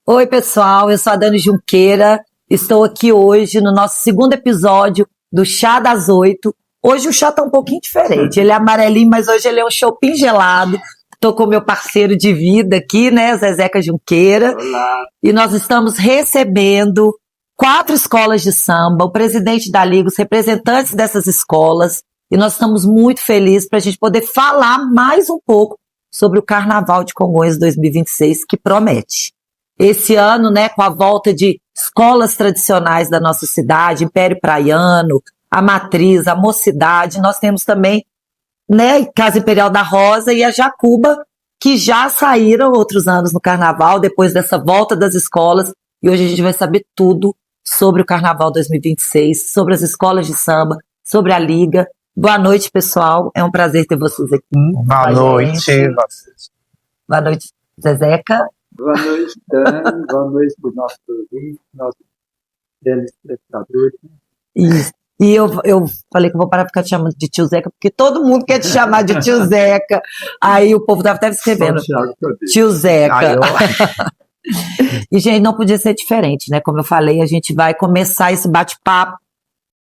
Oi, pessoal, eu sou a Dani Junqueira, estou aqui hoje no nosso segundo episódio do Chá das 8. Hoje o chá tá um pouquinho diferente, ele é amarelinho, mas hoje ele é um choppinho gelado. Estou com o meu parceiro de vida aqui, né, Zezeca Junqueira. Olá. E nós estamos recebendo 4 escolas de samba, o presidente da Liga, os representantes dessas escolas, e nós estamos muito felizes para a gente poder falar mais um pouco sobre o Carnaval de Congonhas 2026, que promete. Esse ano, né, com a volta de escolas tradicionais da nossa cidade, Império Praiano, a Matriz, a Mocidade, nós temos também, né, Casa Imperial da Rosa e a Jacuba, que já saíram outros anos no Carnaval, depois dessa volta das escolas, e hoje a gente vai saber tudo sobre o Carnaval 2026, sobre as escolas de samba, sobre a Liga. Boa noite, pessoal, é um prazer ter vocês aqui. Boa noite. Boa noite, Zezeca. Boa noite, Dani. Boa noite para os nossos ouvintes, nossos telespectadores. Isso. E eu falei que eu vou parar de ficar te chamando de tio Zeca, porque todo mundo quer te chamar de tio Zeca. Aí o povo estava até escrevendo, tio Zeca. E, gente, não podia ser diferente, né? Como eu falei, a gente vai começar esse bate-papo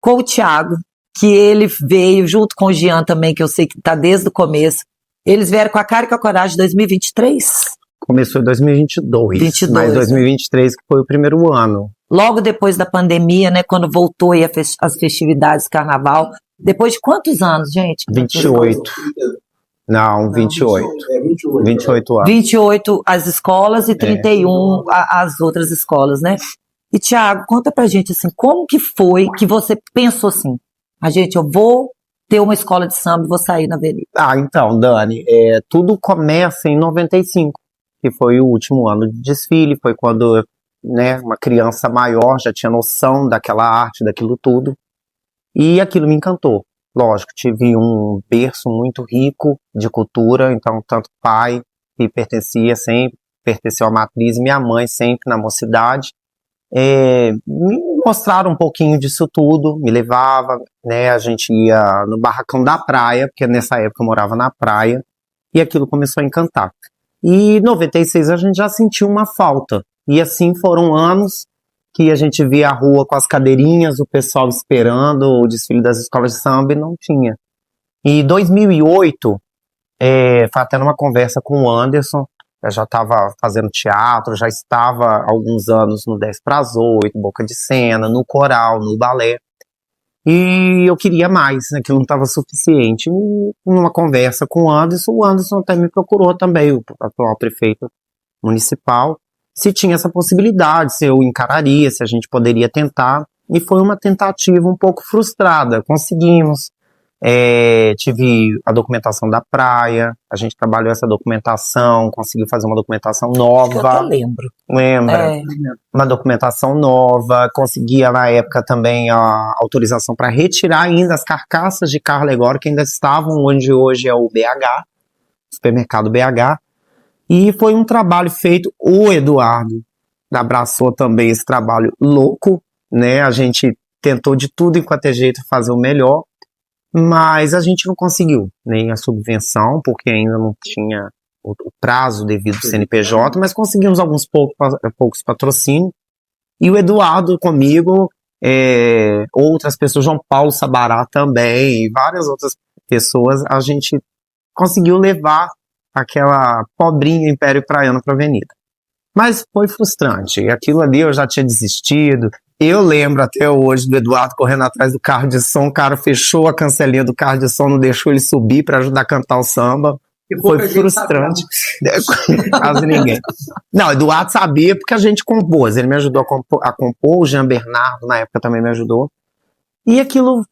com o Thiago, que ele veio junto com o Jean também, que eu sei que está desde o começo. Eles vieram com a cara e com a coragem de 2023. Começou em 2022, mas 2023 que foi o primeiro ano. Logo depois da pandemia, né, quando voltou aí as festividades do Carnaval. Depois de quantos anos, gente? 28. Não, 28. 28 anos. 28 as escolas e 31 as outras escolas, né? E, Thiago, conta pra gente, assim, como que foi que você pensou assim, eu vou ter uma escola de samba e vou sair na avenida? Então, Dani, tudo começa em 95, que foi o último ano de desfile, foi quando, né, uma criança maior já tinha noção daquela arte, daquilo tudo, e aquilo me encantou. Lógico, tive um berço muito rico de cultura, então tanto pai, que pertenceu à Matriz, e minha mãe sempre na Mocidade, me mostraram um pouquinho disso tudo, me levava, né, a gente ia no barracão da praia, porque nessa época eu morava na praia, e aquilo começou a encantar. E em 96 a gente já sentiu uma falta, e assim foram anos que a gente via a rua com as cadeirinhas, o pessoal esperando o desfile das escolas de samba e não tinha. E em 2008, foi até numa conversa com o Anderson, eu já estava fazendo teatro, já estava há alguns anos no 10 para as 8, Boca de Cena, no coral, no balé. E eu queria mais, aquilo não estava suficiente. E numa conversa com o Anderson até me procurou também, o atual prefeito municipal, se tinha essa possibilidade, se eu encararia, se a gente poderia tentar. E foi uma tentativa um pouco frustrada. Conseguimos. Tive a documentação da praia, a gente trabalhou essa documentação, conseguiu fazer uma documentação nova. Eu até lembro. Lembra? Uma documentação nova, conseguia na época também a autorização para retirar ainda as carcaças de carro alegórico que ainda estavam onde hoje é o BH, supermercado BH, e foi um trabalho feito, o Eduardo abraçou também esse trabalho louco, né? A gente tentou de tudo enquanto é jeito fazer o melhor, mas a gente não conseguiu nem a subvenção, porque ainda não tinha o prazo devido ao CNPJ, mas conseguimos alguns poucos patrocínios, e o Eduardo comigo, outras pessoas, João Paulo Sabará também, e várias outras pessoas, a gente conseguiu levar aquela pobrinha Império Praiano para a avenida. Mas foi frustrante, aquilo ali eu já tinha desistido. Eu lembro até hoje do Eduardo correndo atrás do carro de som, o cara fechou a cancelinha do carro de som, não deixou ele subir para ajudar a cantar o samba. Foi frustrante. Quase ninguém. Não, Eduardo sabia porque a gente compôs, ele me ajudou a compor, o Jean Bernardo na época também me ajudou. E aquilo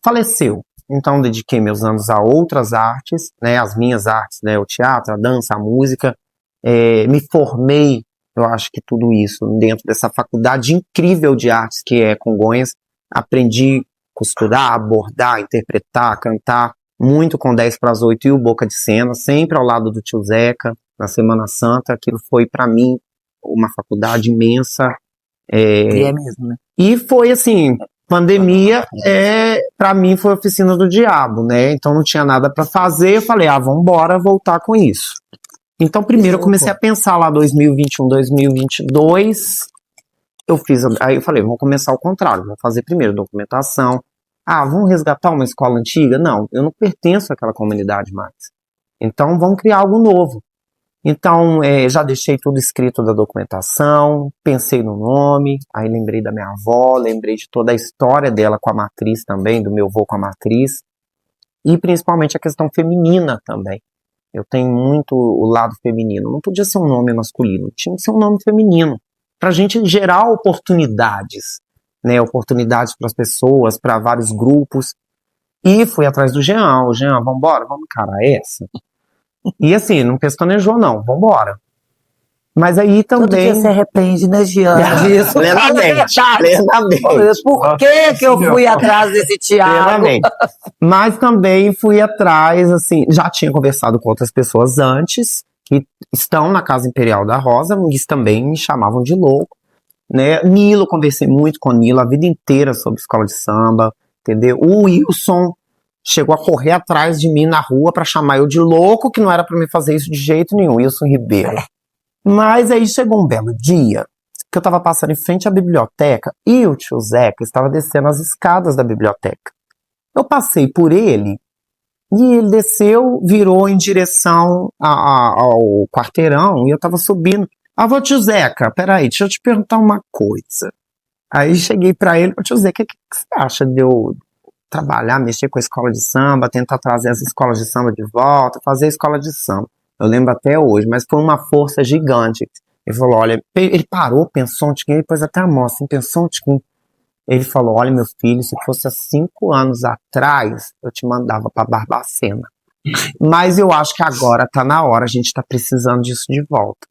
faleceu. Então dediquei meus anos a outras artes, né, as minhas artes, né, o teatro, a dança, a música. Me formei, eu acho que tudo isso, dentro dessa faculdade incrível de artes que é Congonhas. Aprendi a costurar, bordar, interpretar, cantar, muito com 10 para as 8 e o Boca de Cena, sempre ao lado do tio Zeca, na Semana Santa. Aquilo foi para mim uma faculdade imensa. E é mesmo, né? E foi assim, Pandemia, para mim, foi a oficina do diabo, né? Então não tinha nada para fazer. Eu falei, vamos embora voltar com isso. Então, primeiro eu comecei a pensar lá 2021, 2022. Aí eu falei, vamos começar ao contrário. Vamos fazer primeiro documentação. Vamos resgatar uma escola antiga? Não, eu não pertenço àquela comunidade mais. Então, vamos criar algo novo. Então, já deixei tudo escrito da documentação, pensei no nome, aí lembrei da minha avó, lembrei de toda a história dela com a matriz também, do meu avô com a matriz, e principalmente a questão feminina também. Eu tenho muito o lado feminino. Não podia ser um nome masculino, tinha que ser um nome feminino, para a gente gerar oportunidades, né? Oportunidades para as pessoas, para vários grupos. E fui atrás do Jean. O Jean, vambora, vamos encarar essa. E assim, não pescanejou não, vambora. Mas aí também... Todo dia você arrepende, né, Giana? Isso, plenamente. Por que eu fui atrás desse Thiago? Mas também fui atrás, assim, já tinha conversado com outras pessoas antes, que estão na Casa Imperial da Rosa, eles também me chamavam de louco, né? Nilo, conversei muito com o Nilo a vida inteira sobre escola de samba, entendeu? O Wilson chegou a correr atrás de mim na rua pra chamar eu de louco, que não era pra me fazer isso de jeito nenhum, Wilson Ribeiro. Mas aí chegou um belo dia, que eu tava passando em frente à biblioteca, e o tio Zeca estava descendo as escadas da biblioteca. Eu passei por ele, e ele desceu, virou em direção ao quarteirão, e eu tava subindo. Vô tio Zeca, peraí, deixa eu te perguntar uma coisa. Aí cheguei pra ele, tio Zeca, o que você acha de eu trabalhar, mexer com a escola de samba, tentar trazer as escolas de samba de volta, fazer a escola de samba? Eu lembro até hoje, mas foi uma força gigante. Ele falou, olha, ele parou, pensou um tiquinho, depois até a moça, pensou um tiquinho. Ele falou, olha meu filho, se fosse há 5 anos atrás, eu te mandava pra Barbacena. Mas eu acho que agora tá na hora, a gente tá precisando disso de volta.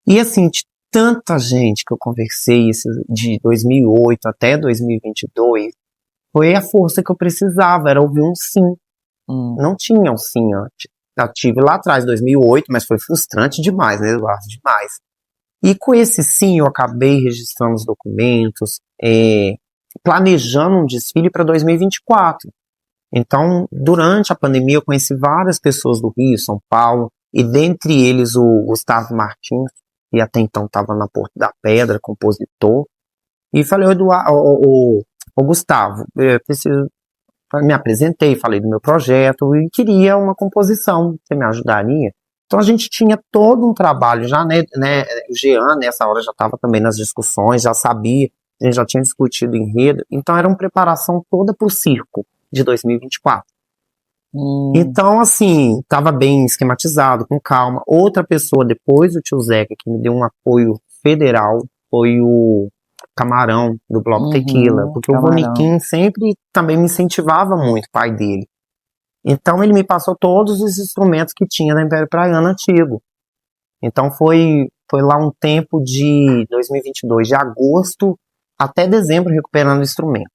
E assim, de tanta gente que eu conversei, de 2008 até 2022, foi a força que eu precisava, era ouvir um sim. Não tinha um sim antes. Eu tive lá atrás, 2008, mas foi frustrante demais, né, Eduardo? Demais. E com esse sim, eu acabei registrando os documentos, planejando um desfile para 2024. Então, durante a pandemia, eu conheci várias pessoas do Rio, São Paulo, e dentre eles o Gustavo Martins, que até então estava na Porto da Pedra, compositor. E falei, Gustavo, eu preciso... Me apresentei, falei do meu projeto e queria uma composição, você me ajudaria? Então a gente tinha todo um trabalho já, né, o Jean nessa hora já estava também nas discussões, já sabia, a gente já tinha discutido enredo, então era uma preparação toda para o circo de 2024. Então assim, estava bem esquematizado, com calma. Outra pessoa depois do tio Zeca que me deu um apoio federal foi o Camarão, do Bloco Tequila, porque o Roniquim sempre também me incentivava muito, pai dele. Então ele me passou todos os instrumentos que tinha na Império Praiano antigo. Então foi lá um tempo de 2022, de agosto até dezembro, recuperando o instrumento.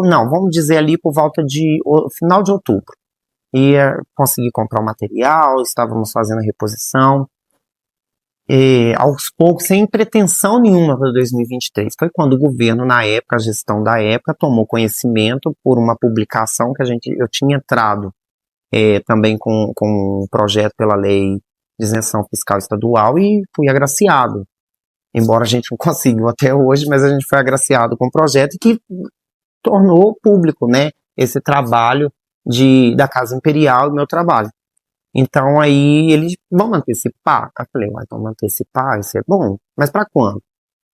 Vamos dizer ali por volta de final de outubro. E consegui comprar o material, estávamos fazendo a reposição. Aos poucos, sem pretensão nenhuma para 2023. Foi quando o governo, na época, a gestão da época, tomou conhecimento por uma publicação que eu tinha entrado também com um projeto pela lei de isenção fiscal estadual e fui agraciado. Embora a gente não conseguiu até hoje, mas a gente foi agraciado com um projeto que tornou público, né, esse trabalho da Casa Imperial e meu trabalho. Então aí eles vão antecipar. Eu falei, vamos antecipar, isso é bom. Mas para quando?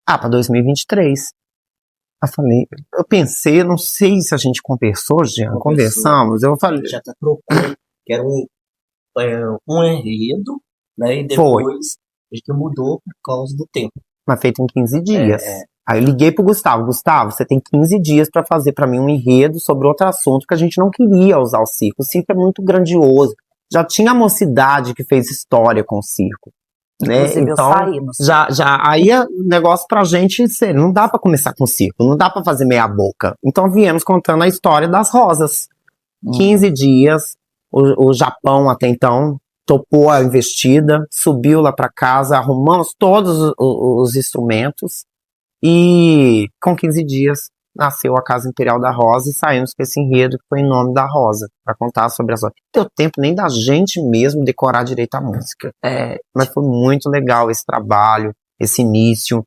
Para 2023. Eu pensei, não sei se a gente conversou, Jean, conversamos. Eu falei, já tá procurando, que era um enredo, né? E depois a gente mudou por causa do tempo. Mas feito em 15 dias. Aí eu liguei pro Gustavo, você tem 15 dias para fazer para mim um enredo sobre outro assunto que a gente não queria usar o circo. O circo é muito grandioso. Já tinha a Mocidade que fez história com o circo, né? Inclusive, então aí o negócio pra gente não dá pra começar com o circo, não dá pra fazer meia boca. Então viemos contando a história das rosas. 15 dias, o Japão até então topou a investida, subiu lá pra casa, arrumamos todos os instrumentos e com 15 dias nasceu a Casa Imperial da Rosa e saímos com esse enredo que foi em nome da Rosa, para contar sobre as. Não deu tempo nem da gente mesmo decorar direito a música. Mas foi muito legal esse trabalho, esse início.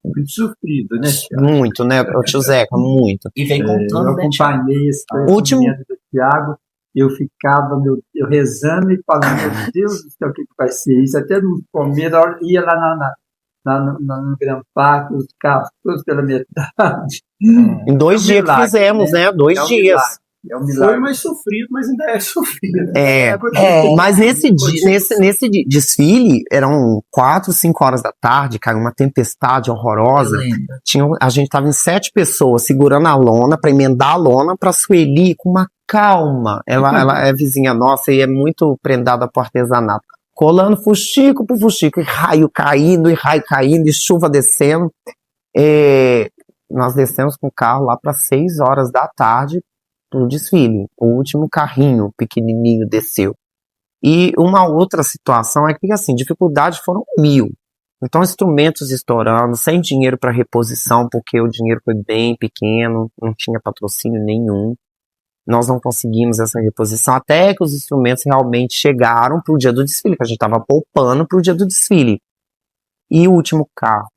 Muito sofrido, né, Thiago? Muito, né, o tio Zeca, muito. E vem Eu contando, né, Thiago? acompanhei esse Último- conhecimento do Thiago, eu ficava eu rezando e falando, meu Deus do céu, o que vai ser isso? Até no começo, a hora ia lá no Grand Parque, os carros todos pela metade. Em 2 dias que milagre, fizemos, né? 2 É um dias. milagre, é um Foi milagre. mais sofrido, mas ainda é sofrido. Mas nesse desfile, eram 4, 5 horas da tarde, caiu uma tempestade horrorosa. A gente tava em 7 pessoas segurando a lona pra emendar a lona pra Sueli com uma calma. Ela é vizinha nossa e é muito prendada pro artesanato. Colando fuxico por fuxico, e raio caindo, e chuva descendo. Nós descemos com o carro lá para 6 horas da tarde pro desfile. O último carrinho pequenininho desceu. E uma outra situação é que, assim, dificuldades foram 1000. Então, instrumentos estourando, sem dinheiro para reposição, porque o dinheiro foi bem pequeno, não tinha patrocínio nenhum. Nós não conseguimos essa reposição até que os instrumentos realmente chegaram pro dia do desfile, que a gente estava poupando pro dia do desfile. E o último carro.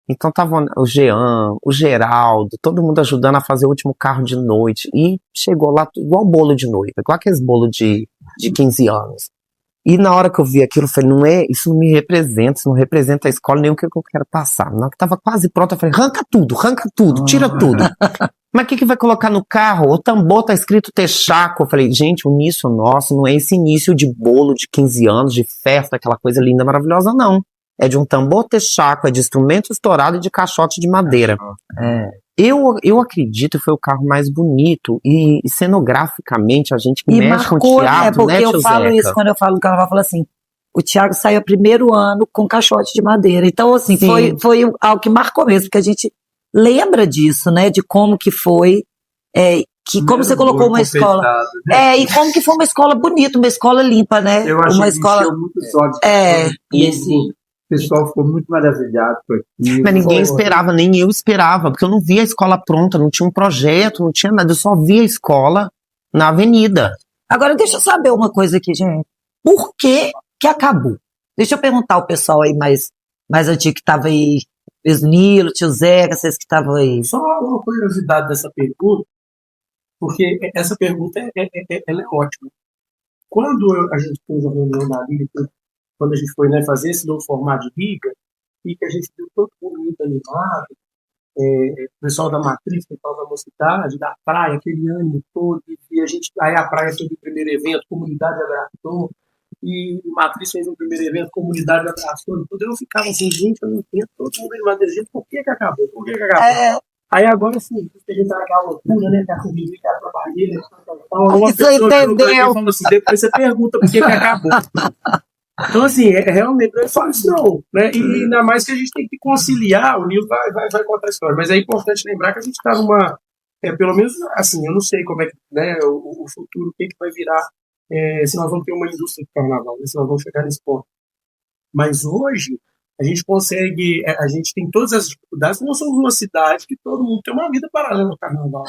Então tava o Jean, o Geraldo, todo mundo ajudando a fazer o último carro de noite. E chegou lá igual bolo de noiva, igual aqueles bolo de 15 anos. E na hora que eu vi aquilo, eu falei, isso não me representa, isso não representa a escola, nem o que eu quero passar. Na hora que tava quase pronto, eu falei, arranca tudo, tira tudo. Mas o que vai colocar no carro? O tambor tá escrito Texaco. Eu falei, gente, o início nosso não é esse início de bolo de 15 anos, de festa, aquela coisa linda, maravilhosa, não. É de um tambor Texaco, é de instrumento estourado e de caixote de madeira. Eu acredito que foi o carro mais bonito e cenograficamente a gente que E mexe com marcou, né? teatro, Porque né, eu tio falo Zeca? isso quando eu falo no carnaval, eu falo assim, o Thiago saiu primeiro ano com caixote de madeira. Então, assim, Sim. foi algo que marcou mesmo, porque a gente lembra disso, né? De como que foi, como você colocou uma escola. E como que foi uma escola bonita, uma escola limpa, né? Eu achei uma que escola. encheu muitos olhos. E esse, O pessoal ficou muito maravilhado com aquilo. Mas ninguém esperava, nem eu esperava, porque eu não via a escola pronta, não tinha um projeto, não tinha nada, eu só via a escola na avenida. Agora, deixa eu saber uma coisa aqui, gente. Por que acabou? Deixa eu perguntar ao pessoal aí mais antigo que estava aí, Nilo, tio Zeca, vocês que estavam aí. Só uma curiosidade dessa pergunta, porque essa pergunta ela é ótima. Quando a gente fez a reunião da Liga, quando a gente foi, né, fazer esse novo formato de Liga, e que a gente viu todo mundo muito animado, o pessoal da Matriz, o pessoal da Mocidade, da praia, aquele ânimo todo, e aí a praia fez o primeiro evento, comunidade abraçou, e Matriz fez o primeiro evento, comunidade abraçou, e tudo. Eu ficava assim, gente, eu não entendo, todo mundo animado, gente, por que acabou? Aí agora sim, a gente tá naquela loucura, né, que a corrida, que a propaganda, uma Você pessoa entendeu? falou assim, depois você pergunta por que acabou. Então, assim, realmente não é fácil, não, né? E ainda mais que a gente tem que conciliar, o Nil vai contar a história, mas é importante lembrar que a gente está numa, pelo menos, assim, eu não sei como é que, né, o futuro, o que vai virar, se nós vamos ter uma indústria de carnaval, né, se nós vamos chegar nesse ponto. Mas hoje, a gente consegue, a gente tem todas as dificuldades, nós somos uma cidade que todo mundo tem uma vida paralela no carnaval.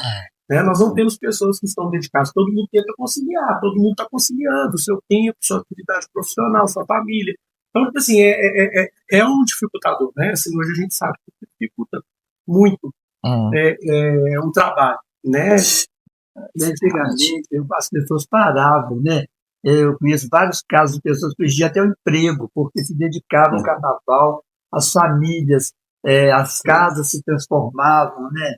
Né? Nós não temos pessoas que estão dedicadas, todo mundo tenta conciliar, todo mundo está conciliando o seu tempo, sua atividade profissional, sua família. Então, assim, é um dificultador, né? Assim, hoje a gente sabe que dificulta muito o trabalho, né? Antigamente, as pessoas paravam, né? Eu conheço vários casos de pessoas que perdiam até o emprego, porque se dedicavam ao carnaval, as famílias, as casas se transformavam, né?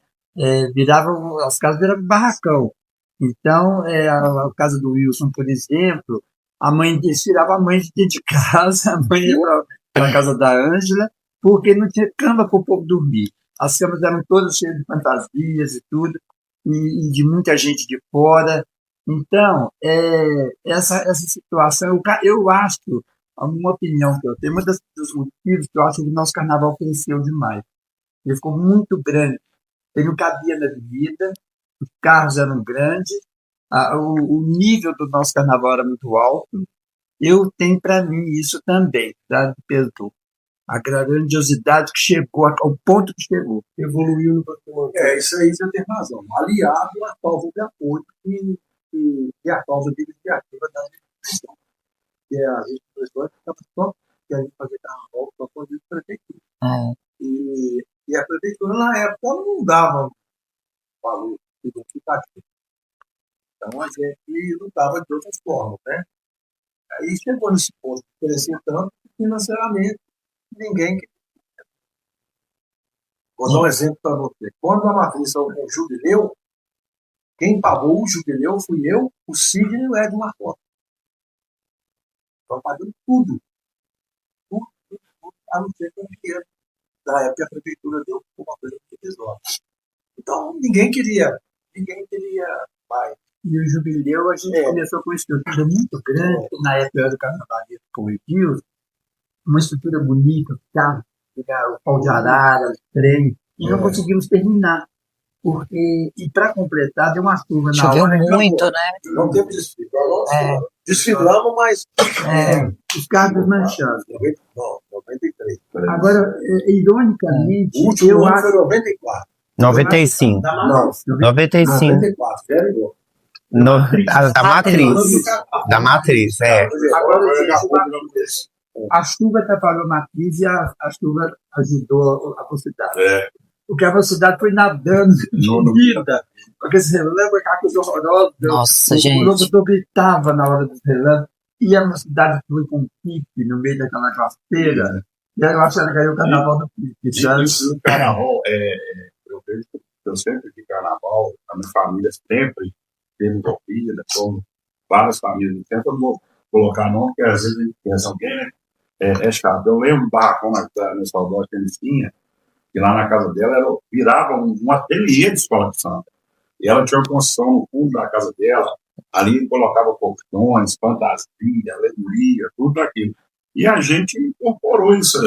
As casas viravam barracão. Então, a casa do Wilson, por exemplo, a mãe dele tirava a mãe de casa, a mãe ia para a casa da Ângela, porque não tinha cama para o povo dormir. As camas eram todas cheias de fantasias e tudo, e de muita gente de fora. Então, essa situação, eu acho, uma opinião que eu tenho, dos motivos que eu acho que o nosso carnaval cresceu demais. Ele ficou muito grande. Ele não cabia na avenida, os carros eram grandes, o nível do nosso carnaval era muito alto. Eu tenho para mim isso também, tá? Pedro? A grandiosidade que chegou, ao ponto que chegou. Evoluiu no Banco. Isso aí você tem razão. Aliado à falta de apoio e a falta de iniciativa da instituição. Que a gente ficava só querendo fazer carnaval para poder a prefeitura. E a prefeitura, na época, não dava valor significativo. Então, a gente lutava de outras formas, né? Aí chegou nesse ponto de crescer tanto financeiramente, ninguém queria. Vou dar um exemplo para você. Quando a matriz saiu com o jubileu, quem pagou o jubileu fui eu, o Sidney e o Ed Marcota. Então, pagando tudo. Tudo, a não ser com o dinheiro. Da época, a prefeitura deu uma coisa provisória. Então, ninguém queria mais. E o jubileu, a gente começou com uma estrutura muito grande, na época do carnavalesco com o Edilson, uma estrutura bonita, o pau de arara, o trem, e não conseguimos terminar. E para completar, deu uma chuva na Choveu hora. muito, né? Não teve desfile. Desfilamos, mas. Os carros manchados. 93. Agora, ironicamente, O último eu ano acho. foi 94. 95. Não, 95. 94. Very good. Da matriz. Da matriz, Agora, a chuva atrapalhou a matriz e a chuva ajudou a velocidade. Porque a velocidade foi nadando de vida. Porque você lembra aquela coisa horrorosa? Nossa, gente. O locutor gritava na hora dos relâmpagos. E a velocidade foi com um pique no meio daquela rasteira. E aí eu acho que ela ganhou o carnaval do pique. Isso no carnaval, eu vejo que eu sempre de carnaval, a minha família sempre teve envolvida, como várias famílias. Tenta não colocar nome, porque às vezes a gente pensa alguém, né? É chato. Eu lembro do barracão na minha saudade que eles tinham, que lá na casa dela ela virava um ateliê de escola de samba. E ela tinha uma construção no fundo da casa dela, ali colocava colchões, fantasia, alegoria, tudo aquilo. E a gente incorporou isso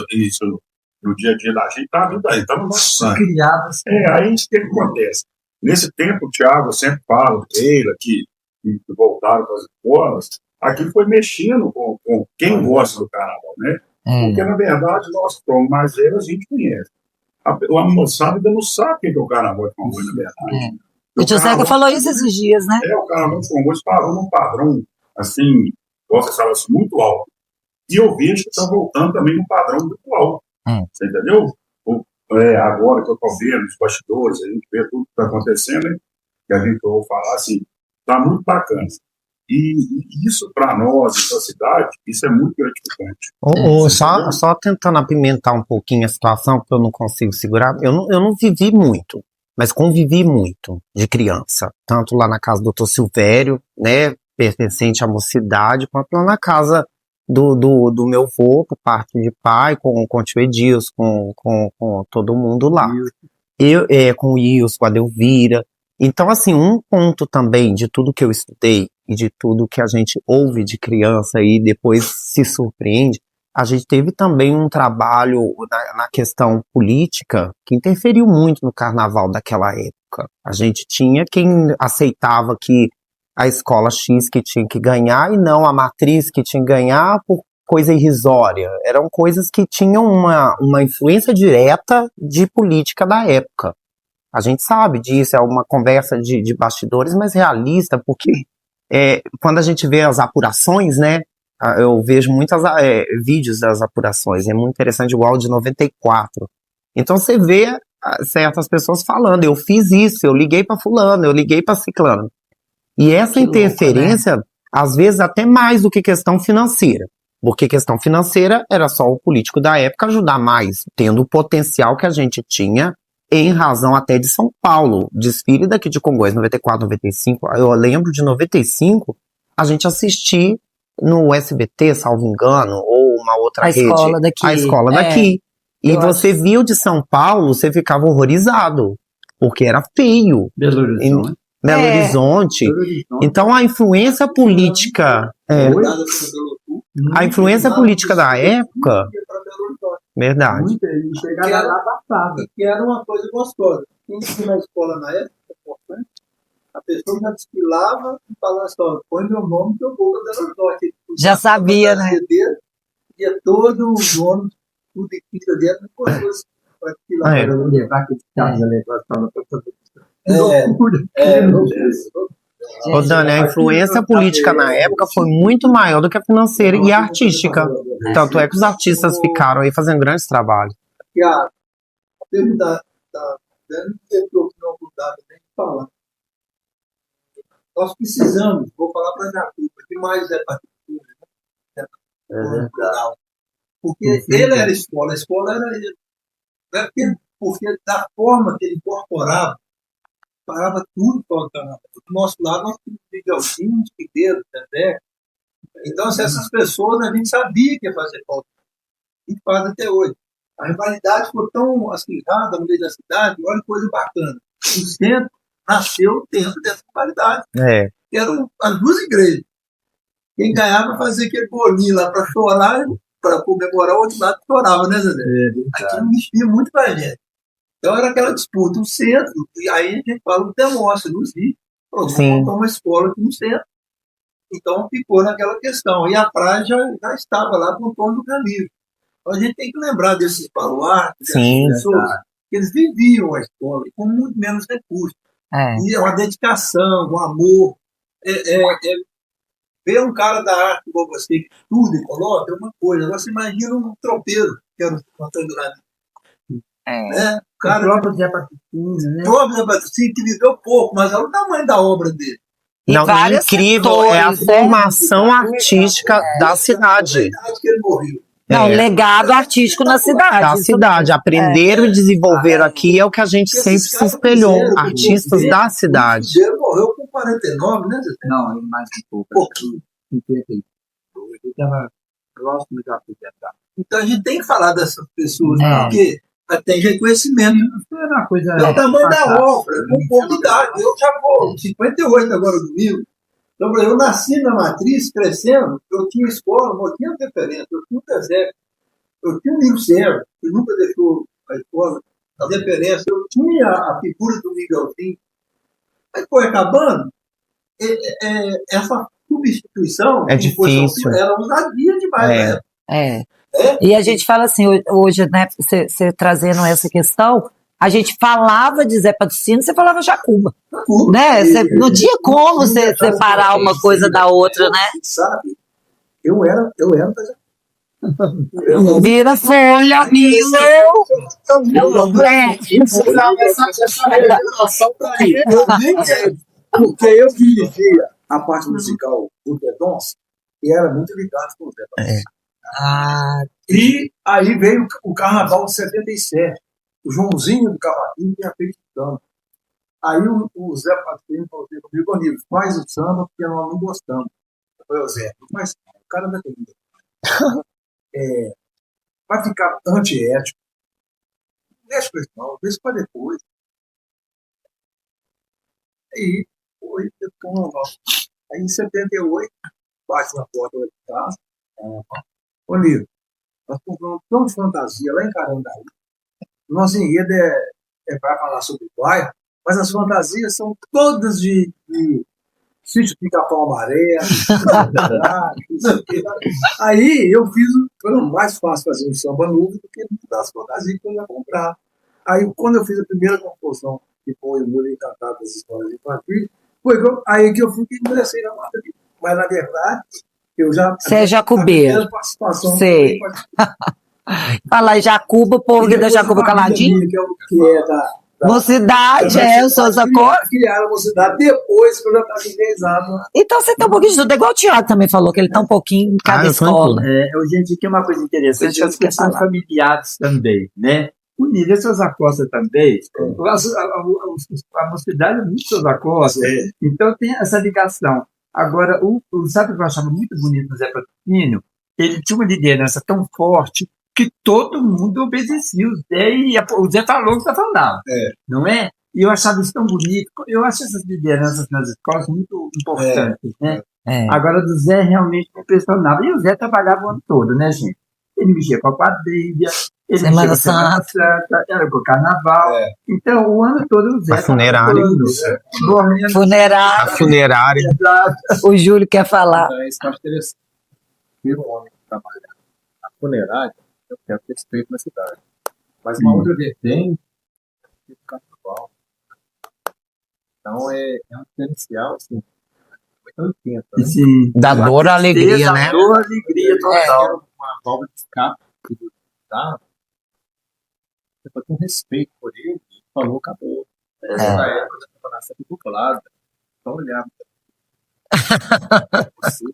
no dia a dia da gente, tá vindo aí, tá no nosso sangue. Criadas. Aí o que acontece? Nesse tempo, o Thiago sempre fala, Keila, que voltaram para as escolas, aquilo foi mexendo com quem gosta do carnaval, né? Porque, na verdade, nós somos mais velhos, a gente conhece. A moçada ainda não sabe o que é o carnaval de Congonhas, na verdade. O tio Zeca falou isso esses dias, né? O carnaval de Congonhas parou num padrão, assim, posso falar assim, muito alto. E eu vejo que está voltando também num padrão muito alto. Você entendeu? Agora que eu estou vendo os bastidores, a gente vê tudo que está acontecendo, né? Que a gente ouve falar assim, está muito bacana. E isso, para nós, para a cidade, isso é muito gratificante. Só tentando apimentar um pouquinho a situação, porque eu não consigo segurar. Eu não vivi muito, mas convivi muito de criança. Tanto lá na casa do Dr. Silvério, né, pertencente à mocidade, quanto lá na casa do meu avô, por parte de pai, com o tio Edilson, com todo mundo lá. Com o Wilson, com a Delvira. Então, assim, um ponto também de tudo que eu estudei e de tudo que a gente ouve de criança e depois se surpreende, a gente teve também um trabalho na questão política que interferiu muito no carnaval daquela época. A gente tinha quem aceitava que a escola X que tinha que ganhar e não a matriz que tinha que ganhar por coisa irrisória. Eram coisas que tinham uma influência direta de política da época. A gente sabe disso, é uma conversa de bastidores, mas realista, porque quando a gente vê as apurações, né, eu vejo muitos vídeos das apurações, é muito interessante, igual o de 94. Então você vê certas pessoas falando, eu fiz isso, eu liguei para fulano, eu liguei para ciclano. E essa interferência, louco, né? Às vezes até mais do que questão financeira, porque questão financeira era só o político da época ajudar mais, tendo o potencial que a gente tinha em razão até de São Paulo, desfile daqui de Congonhas, 94, 95, eu lembro de 95, a gente assistir no SBT, salvo engano, ou uma outra rede. A escola daqui. E você viu de São Paulo, você ficava horrorizado, porque era feio. Belo Horizonte. Belo Horizonte. Então a influência política... a influência política da época... Verdade. Que era uma coisa gostosa. Quem tinha na escola na época, importante, a pessoa já desfilava e falava assim, põe meu nome que eu vou Belo Horizonte. Já sabia, né? Ia todo o dono tudo em fila dentro, não fosse para aquilo É. para levar aqueles carros ali para Ô, Dani, a influência política na época foi muito maior do que a financeira e a artística. Tanto é que os artistas ficaram aí fazendo grandes trabalhos. que a termo da não tem opinião mudada nem de falar. Nós precisamos, vou falar para a Jacuba, que mais é partitura, né? Porque ele era a escola era ele. Não é porque da forma que ele incorporava, parava tudo para o carnaval. Do nosso lado, nós tínhamos Miguelzinho, Figueiredo, Tendé. Então, essas pessoas a gente sabia que ia fazer falta. E faz até hoje. A rivalidade ficou tão acirrada no meio da cidade, olha que coisa bacana. O centro nasceu dentro dessa rivalidade. É. Que eram as duas igrejas. Quem ganhava fazia aquele bolinho lá para chorar, para comemorar, o outro lado chorava, né, Zé? Aquilo mexia muito com a gente. Então era aquela disputa, o centro, e aí a gente fala do Demóstenes, nos Rios, vamos montar uma escola aqui no centro. Então ficou naquela questão. E a praia já estava lá com o torno do caminho. Então a gente tem que lembrar desses baluartes, dessas pessoas, que eles viviam a escola com muito menos recursos. E é uma dedicação, um amor. Ver um cara da arte igual você, que estuda e coloca, é uma coisa. Agora você imagina um tropeiro, que era o Antônio Duran. Né? O cara, o próprio Zé Patrocínio, né? O próprio Zé Patrocínio, que viveu pouco, mas olha o tamanho da obra dele. Não, é incrível, é a formação artística da cidade. Que ele morreu. Não, legado artístico na cidade. Da cidade. Aprenderam e desenvolveram aqui é o que a gente sempre se espelhou. Artistas da cidade. Ele morreu com 49, né? Não, ele mais um pouco. Pouquinho. 52. Ele estava próximo de aposentar. Então a gente tem que falar dessas pessoas, porque tem reconhecimento. Isso era uma coisa. É o tamanho da obra, com convidado. Eu já vou 58 agora domingo. Então, eu nasci na matriz, crescendo, eu tinha escola, eu tinha referência, eu tinha um deserto, eu tinha um livro sério, que nunca deixou a escola, a referência, eu tinha a figura do Miguelzinho. Aí foi acabando, essa substituição é difícil. Era ousadia demais. E a gente fala assim, hoje, né, você trazendo essa questão, a gente falava de Zé Patrocínio, você falava Jacuba. Né? Não tinha como você separar uma coisa da outra, né? Sabe? Eu era Vira folha, amigo. Porque eu dirigia a parte musical do Pedonça e era muito ligado com o Zé Patrocínio. E aí veio o Carnaval de 77. O Joãozinho do Cavaquinho tinha feito samba. Aí o Zé Patrocínio falou comigo, Aníbal, faz o samba porque nós não gostamos. Eu falei, Zé, mas o cara vai ter vai ficar antiético. Não deixa com isso não, deixa para depois. Aí foi, aí em 78, bate na porta de casa. Ô, Nilo, nós compramos tão de fantasia lá em Carandaí. Nosso enredo vai falar sobre o bairro, mas as fantasias são todas de sítio Pica-Pau Amarelo. Aí eu foi mais fácil fazer um samba novo do que mudar as fantasias que eu ia comprar. Aí quando eu fiz a primeira composição, que foi o Muro Encantado das Histórias Infantis, foi aí que eu fui que ingressei na mata aqui. Mas na verdade, eu já. Você é jacubeiro. Sei. Fala aí, Jacuba, o povo da Jacuba Caladinho. Que é da Mocidade, o Souza Costa. Criaram a mocidade depois que eu já estava enraizado. Então você tá um pouquinho de tudo. Igual o Tiago também falou, que ele tá um pouquinho em cada escola. Gente, tem uma coisa interessante, as questões familiares também, né? O Nível Souza Costa também, a mocidade é muito Souza Costa, então tem essa ligação. Agora, sabe o que eu achava muito bonito no Zé Patrocínio? Ele tinha uma liderança tão forte que todo mundo obedecia o Zé, e o Zé falou o que está falando, não é? E eu achava isso tão bonito. Eu acho essas lideranças nas escolas muito importantes, né? Agora, do Zé realmente me impressionava. E o Zé trabalhava o ano todo, né, gente? Ele mexia com a quadrilha, ele mexia com a Semana Santa, era com o Carnaval. Então, o ano todo o Zé... A funerária. Funerária. A funerária. O Júlio quer falar. Isso que eu acho interessante. Primeiro homem que trabalha na funerária, eu quero respeito na cidade. Mas uma outra vertente é o carnaval. Então é um diferencial, assim, 80, né? Sim. Da dor à alegria, né? Dor, alegria total. Uma válvula de escape do carro, você foi com respeito por ele, e falou, acabou. Na época da separação dublada, só olhava. Você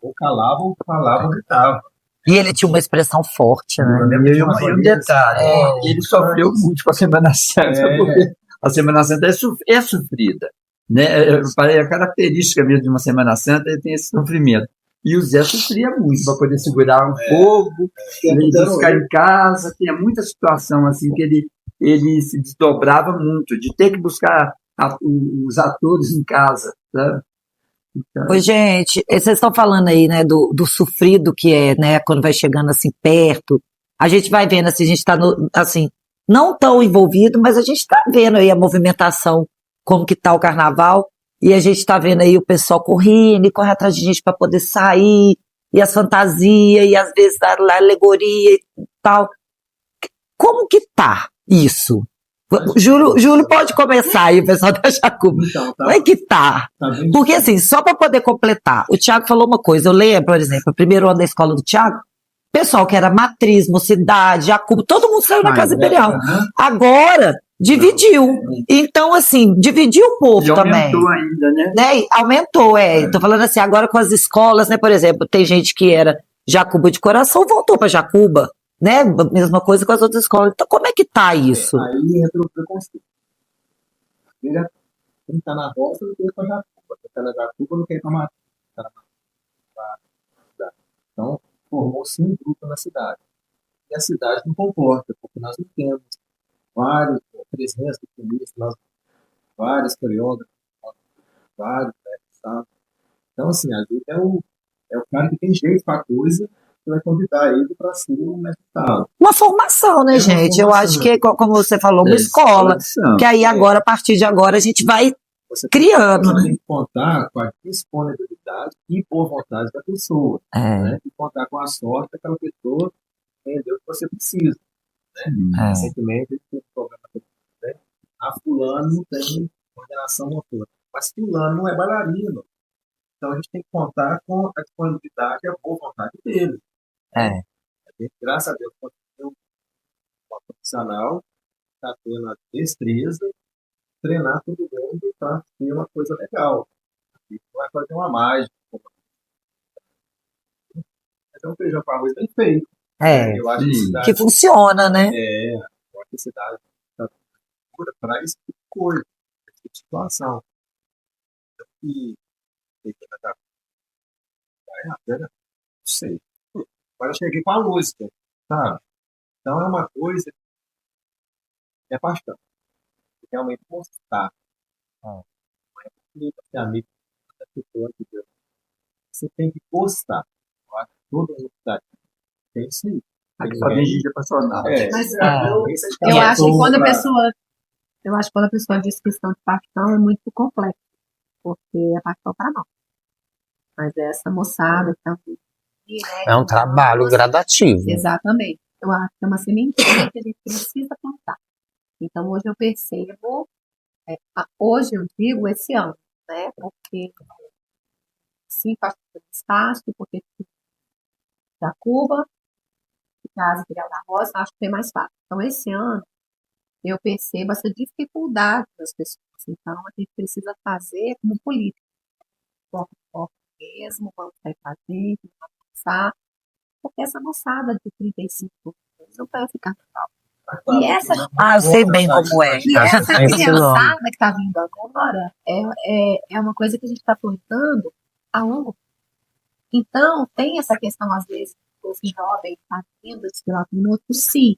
ou calava, ou falava, ou gritava. E ele tinha uma expressão forte, né? E um detalhe, ele sofreu muito com a Semana Santa, porque a Semana Santa é sofrida. Né? A característica mesmo de uma Semana Santa é ter esse sofrimento. E o Zé sofria muito para poder segurar um fogo, ele buscar em casa, tinha muita situação assim que ele se desdobrava muito, de ter que buscar os atores em casa, sabe? Então, Oi, gente, vocês estão falando aí, né, do sofrido que é, né, quando vai chegando assim perto. A gente vai vendo, assim, a gente está assim, não tão envolvido, mas a gente está vendo aí a movimentação, como que tá o carnaval, e a gente está vendo aí o pessoal correndo e corre atrás de gente para poder sair, e as fantasias, e às vezes a alegoria e tal. Como que tá isso? Júlio pode começar aí, o pessoal da Jacuba. Então, Como é que tá? bem. Porque assim, só para poder completar, o Thiago falou uma coisa, eu lembro, por exemplo, o primeiro ano da escola do Thiago, pessoal que era Matriz, Mocidade, Jacuba, todo mundo saiu na Casa Imperial. Agora, dividiu. Então, assim, dividiu o povo e também. aumentou ainda, né? Né? Aumentou, Tô falando assim, agora com as escolas, né? Por exemplo, tem gente que era Jacuba de coração, voltou para Jacuba, né? Mesma coisa com as outras escolas. Então, como é que tá isso? Aí entra o preconceito. Quem tá na roça não quer ir pra Jacuba. Quem tá na Jacuba não quer ir pra Matriz. Então, formou-se um grupo na cidade. E a cidade não comporta, porque nós não temos vários, 300 detenistas, vários coreógrafos, vários, sabe? Então, assim, a gente é o cara que tem jeito pra coisa, que vai convidar ele para ser um mestre. Uma formação, né, gente? Eu acho que, como você falou, uma escola. Que aí agora, a partir de agora, a gente vai criando. Você tem que contar com a disponibilidade e boa vontade da pessoa. Né? E contar com a sorte daquela pessoa entender o que você precisa. Né? Recentemente, a gente tem um problema né? A fulano não tem coordenação motora. Mas fulano não é bailarino. Então, a gente tem que contar com a disponibilidade e a boa vontade dele. Graças a Deus, conseguiu uma profissional, está tendo a destreza, treinar todo mundo para ter uma coisa legal. Não vai fazer uma mágica. Então, o feijão com arroz bem feito. Eu acho que funciona, né? Eu acho que a cidade está pura para esse tipo de coisa, esse tipo de situação. E não sei. Agora eu cheguei com a música, sabe? Então é uma coisa que é paixão. Realmente mostrar. Não é porque você é amigo da pessoa que Deus. Você tem que gostar. Eu acho que todo mundo tem sim. Aqui só tem gente apaixonada. Mas eu acho que quando a pessoa diz questão de paixão é muito complexo, porque é paixão para nós. Mas essa moçada que tá é um trabalho gradativo. Exatamente. Eu acho que é uma sementinha que a gente precisa plantar. Então, hoje eu percebo, hoje eu digo esse ano, né? Porque sim, faz espaço, porque da Cuba, Casa Imperial da Roça, acho que é mais fácil. Então, esse ano, eu percebo essa dificuldade das pessoas. Então, a gente precisa fazer como política. Foco mesmo, vamos sair pra gente, vamos passar. Porque essa moçada de 35 anos não vai ficar normal. E essa, eu sei bem como é. E essa criançada que está vindo agora é uma coisa que a gente está plantando a longo prazo. Então, tem essa questão, às vezes, os jovens estão vindo desfilar conosco, sim.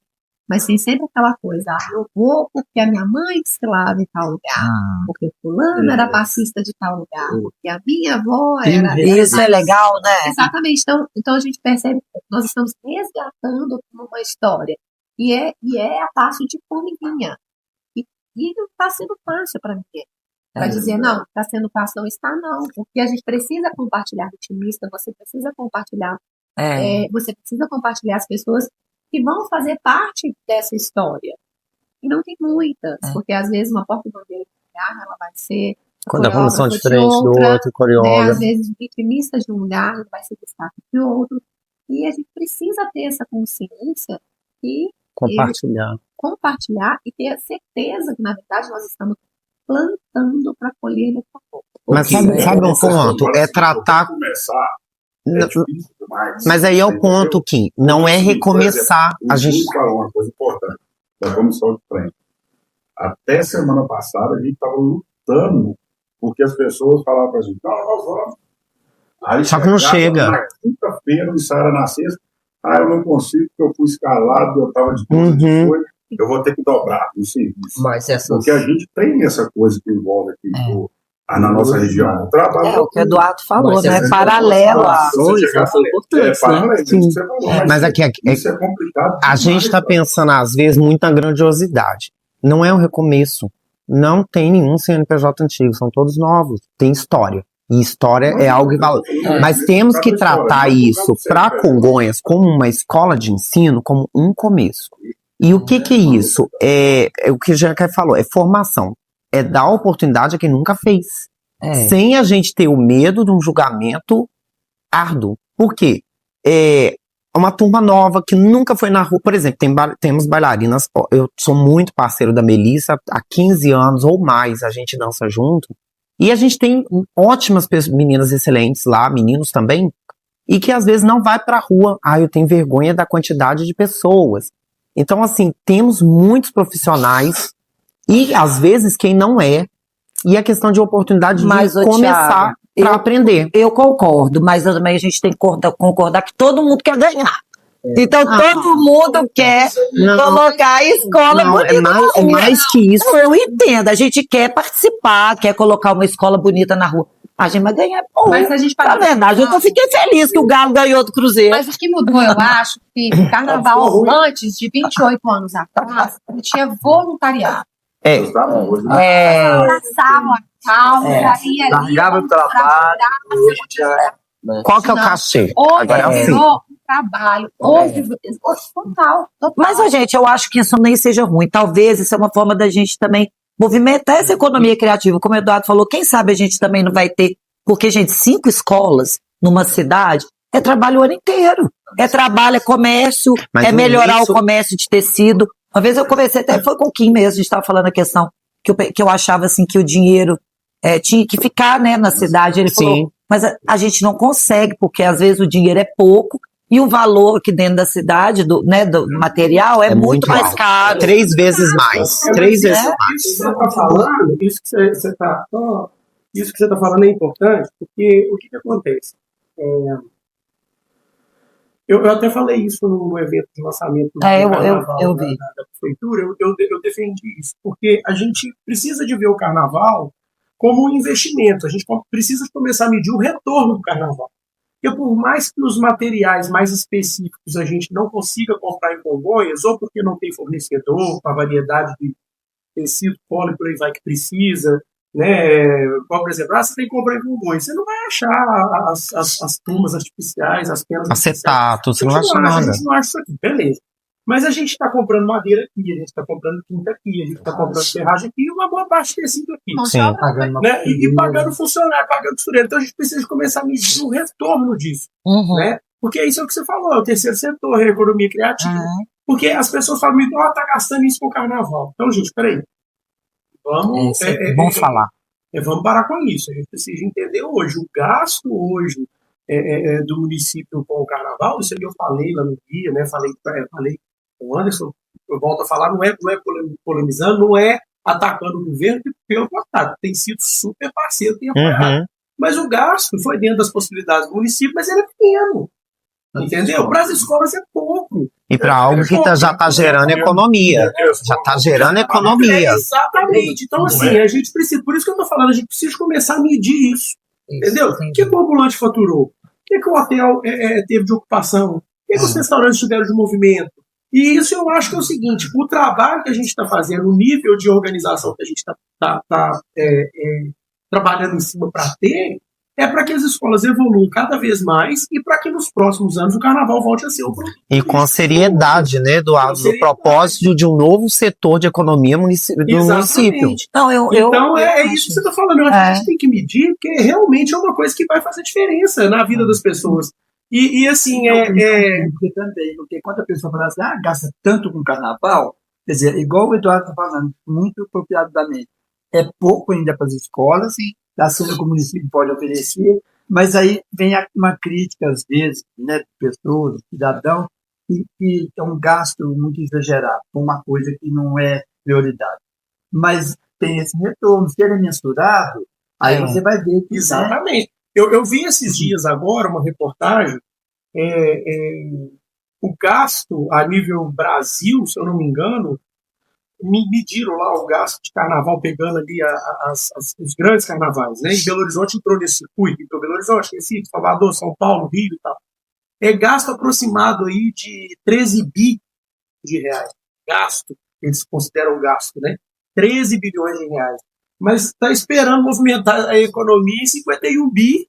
Mas tem sempre aquela coisa, eu vou porque a minha mãe desfilava em tal lugar, porque fulano era passista de tal lugar, porque a minha avó era... Isso é legal, né? Exatamente. Então a gente percebe que nós estamos resgatando uma história. E é a passo de formiguinha. E não está sendo fácil para ninguém. Para dizer, não, está sendo fácil, não está, não. Porque a gente precisa compartilhar otimista, você precisa compartilhar as pessoas que vão fazer parte dessa história. E não tem muitas, porque às vezes uma porta-bandeira de um lugar, ela vai ser quando a formação é diferente do outro, né? coreógrafo. Às vezes, vitrimista de um lugar, ele vai ser destaque de outro. E a gente precisa ter essa consciência e compartilhar e ter a certeza que, na verdade, nós estamos plantando para colher daqui a pouco. Mas sabe um ponto? É tratar... Mas aí é o ponto, Kim. Não é recomeçar. A gente falou uma coisa importante da comissão de frente. Até semana passada, a gente estava lutando porque as pessoas falavam para a gente, não, nós vamos. Aí só que não chega. Na quinta-feira, o ensaio era na sexta. Eu não consigo, porque eu fui escalado, eu estava de coisa depois, eu vou ter que dobrar no serviço. Mas porque a gente tem essa coisa que envolve aqui na nossa região. O trabalho o que o Eduardo falou, né? Paralelo a... Mas aqui isso é complicado. A gente está pensando, às vezes, muito na grandiosidade. Não é um recomeço. Não tem nenhum CNPJ antigo, são todos novos. Tem história. E história é algo que vale. Mas temos que tratar isso para Congonhas como uma escola de ensino, como um começo. E o que é isso? É o que o Jean falou, é formação. É dar oportunidade a quem nunca fez. Sem a gente ter o medo de um julgamento árduo. Por quê? Uma turma nova que nunca foi na rua. Por exemplo, temos bailarinas. Eu sou muito parceiro da Melissa, há 15 anos ou mais a gente dança junto. E a gente tem ótimas meninas excelentes lá, meninos também, e que às vezes não vai pra rua. Eu tenho vergonha da quantidade de pessoas. Então, assim, temos muitos profissionais e às vezes quem não é. E a questão de oportunidade de começar para aprender. Eu concordo, mas também a gente tem que concordar que todo mundo quer ganhar. Então todo mundo quer colocar a escola bonita na rua. É mais que isso. Eu entendo, a gente quer participar, quer colocar uma escola bonita na rua. A gente vai ganhar. Mas a gente na verdade, eu fiquei feliz que o Galo ganhou do Cruzeiro. Mas o que mudou, eu acho, que o carnaval antes de 28 anos atrás, tinha voluntariado. Abraçavam a causa, largava o trabalho. Qual que é o cachê? Hoje virou trabalho. Hoje total. Mas, gente, eu acho que isso nem seja ruim. Talvez isso é uma forma da gente também movimentar essa economia criativa. Como o Eduardo falou, quem sabe a gente também não vai ter... Porque, gente, 5 escolas numa cidade é trabalho o ano inteiro. É trabalho, é comércio, melhorar o comércio de tecido. Uma vez eu conversei, até foi com o Kim mesmo, a gente estava falando a questão que eu achava assim que o dinheiro tinha que ficar, né, na cidade. Ele falou, mas a gente não consegue, porque às vezes o dinheiro é pouco e o valor aqui dentro da cidade, do material, é muito mais caro. 3 vezes mais. 3 vezes mais. Isso que você está falando, isso que você está falando é importante, porque o que acontece? Eu até falei isso no evento de lançamento do carnaval eu vi. Da prefeitura, eu defendi isso, porque a gente precisa de ver o carnaval como um investimento, a gente precisa começar a medir o retorno do carnaval. Porque por mais que os materiais mais específicos a gente não consiga comprar em Congonhas, ou porque não tem fornecedor, a variedade de tecido, polo e por aí vai que precisa, né? Como, por exemplo, você tem que comprar em Congonhas, você não vai achar as plumas artificiais, as penas acetato, você não acha nada. A gente não acha isso aqui, beleza. Mas a gente está comprando madeira aqui, a gente está comprando tinta aqui, a gente está comprando ferragem aqui e uma boa parte de tecido aqui. Sim. Né? E pagando funcionário, pagando costureiro. Então a gente precisa começar a medir o retorno disso. Né? Porque isso é o que você falou, é o terceiro setor, é a economia criativa. Porque as pessoas falam, tá gastando isso com o carnaval. Então, gente, peraí. Vamos falar. Vamos parar com isso. A gente precisa entender hoje. O gasto hoje do município com o carnaval, isso aí eu falei lá no dia, né? Falei com o Anderson, eu volto a falar, não é polemizando, não é atacando o governo, pelo contrário, tem sido super parceiro, tem apoiado. Mas o gasto foi dentro das possibilidades do município, mas ele é pequeno. Entendeu? Para as escolas é pouco. E para algo que já está gerando economia. Já está gerando economia. Exatamente. Então, assim, a gente precisa, por isso que eu estou falando, a gente precisa começar a medir isso. Entendeu? O que o ambulante faturou? O que o hotel teve de ocupação? O que os restaurantes tiveram de movimento? E isso eu acho que é o seguinte, o trabalho que a gente está fazendo, o nível de organização que a gente está trabalhando em cima para ter, é para que as escolas evoluam cada vez mais e para que nos próximos anos o carnaval volte a ser o produto. E com a seriedade, né, Eduardo, do propósito de um novo setor de economia do município. Então, é isso que você está falando. Eu acho que a gente tem que medir, porque realmente é uma coisa que vai fazer diferença na vida das pessoas. E assim, porque quando a pessoa fala assim, gasta tanto com carnaval, quer dizer, igual o Eduardo está falando, muito apropriadamente, é pouco ainda para as escolas, da cena que o município pode oferecer, mas aí vem uma crítica, às vezes, né, de pessoas, de cidadãos, que é um gasto muito exagerado, com uma coisa que não é prioridade. Mas tem esse retorno, se ele é mensurado, aí você vai ver que... Exatamente. Eu vi esses dias agora uma reportagem, o gasto a nível Brasil, se eu não me engano, mediram lá o gasto de carnaval, pegando ali os grandes carnavais, né? E Belo Horizonte entrou nesse circuito, então Belo Horizonte, Recife, Salvador, São Paulo, Rio e tal. É gasto aproximado aí de 13 bi de reais. Gasto, eles consideram gasto, né? 13 bilhões de reais. Mas está esperando movimentar a economia em 51 bi.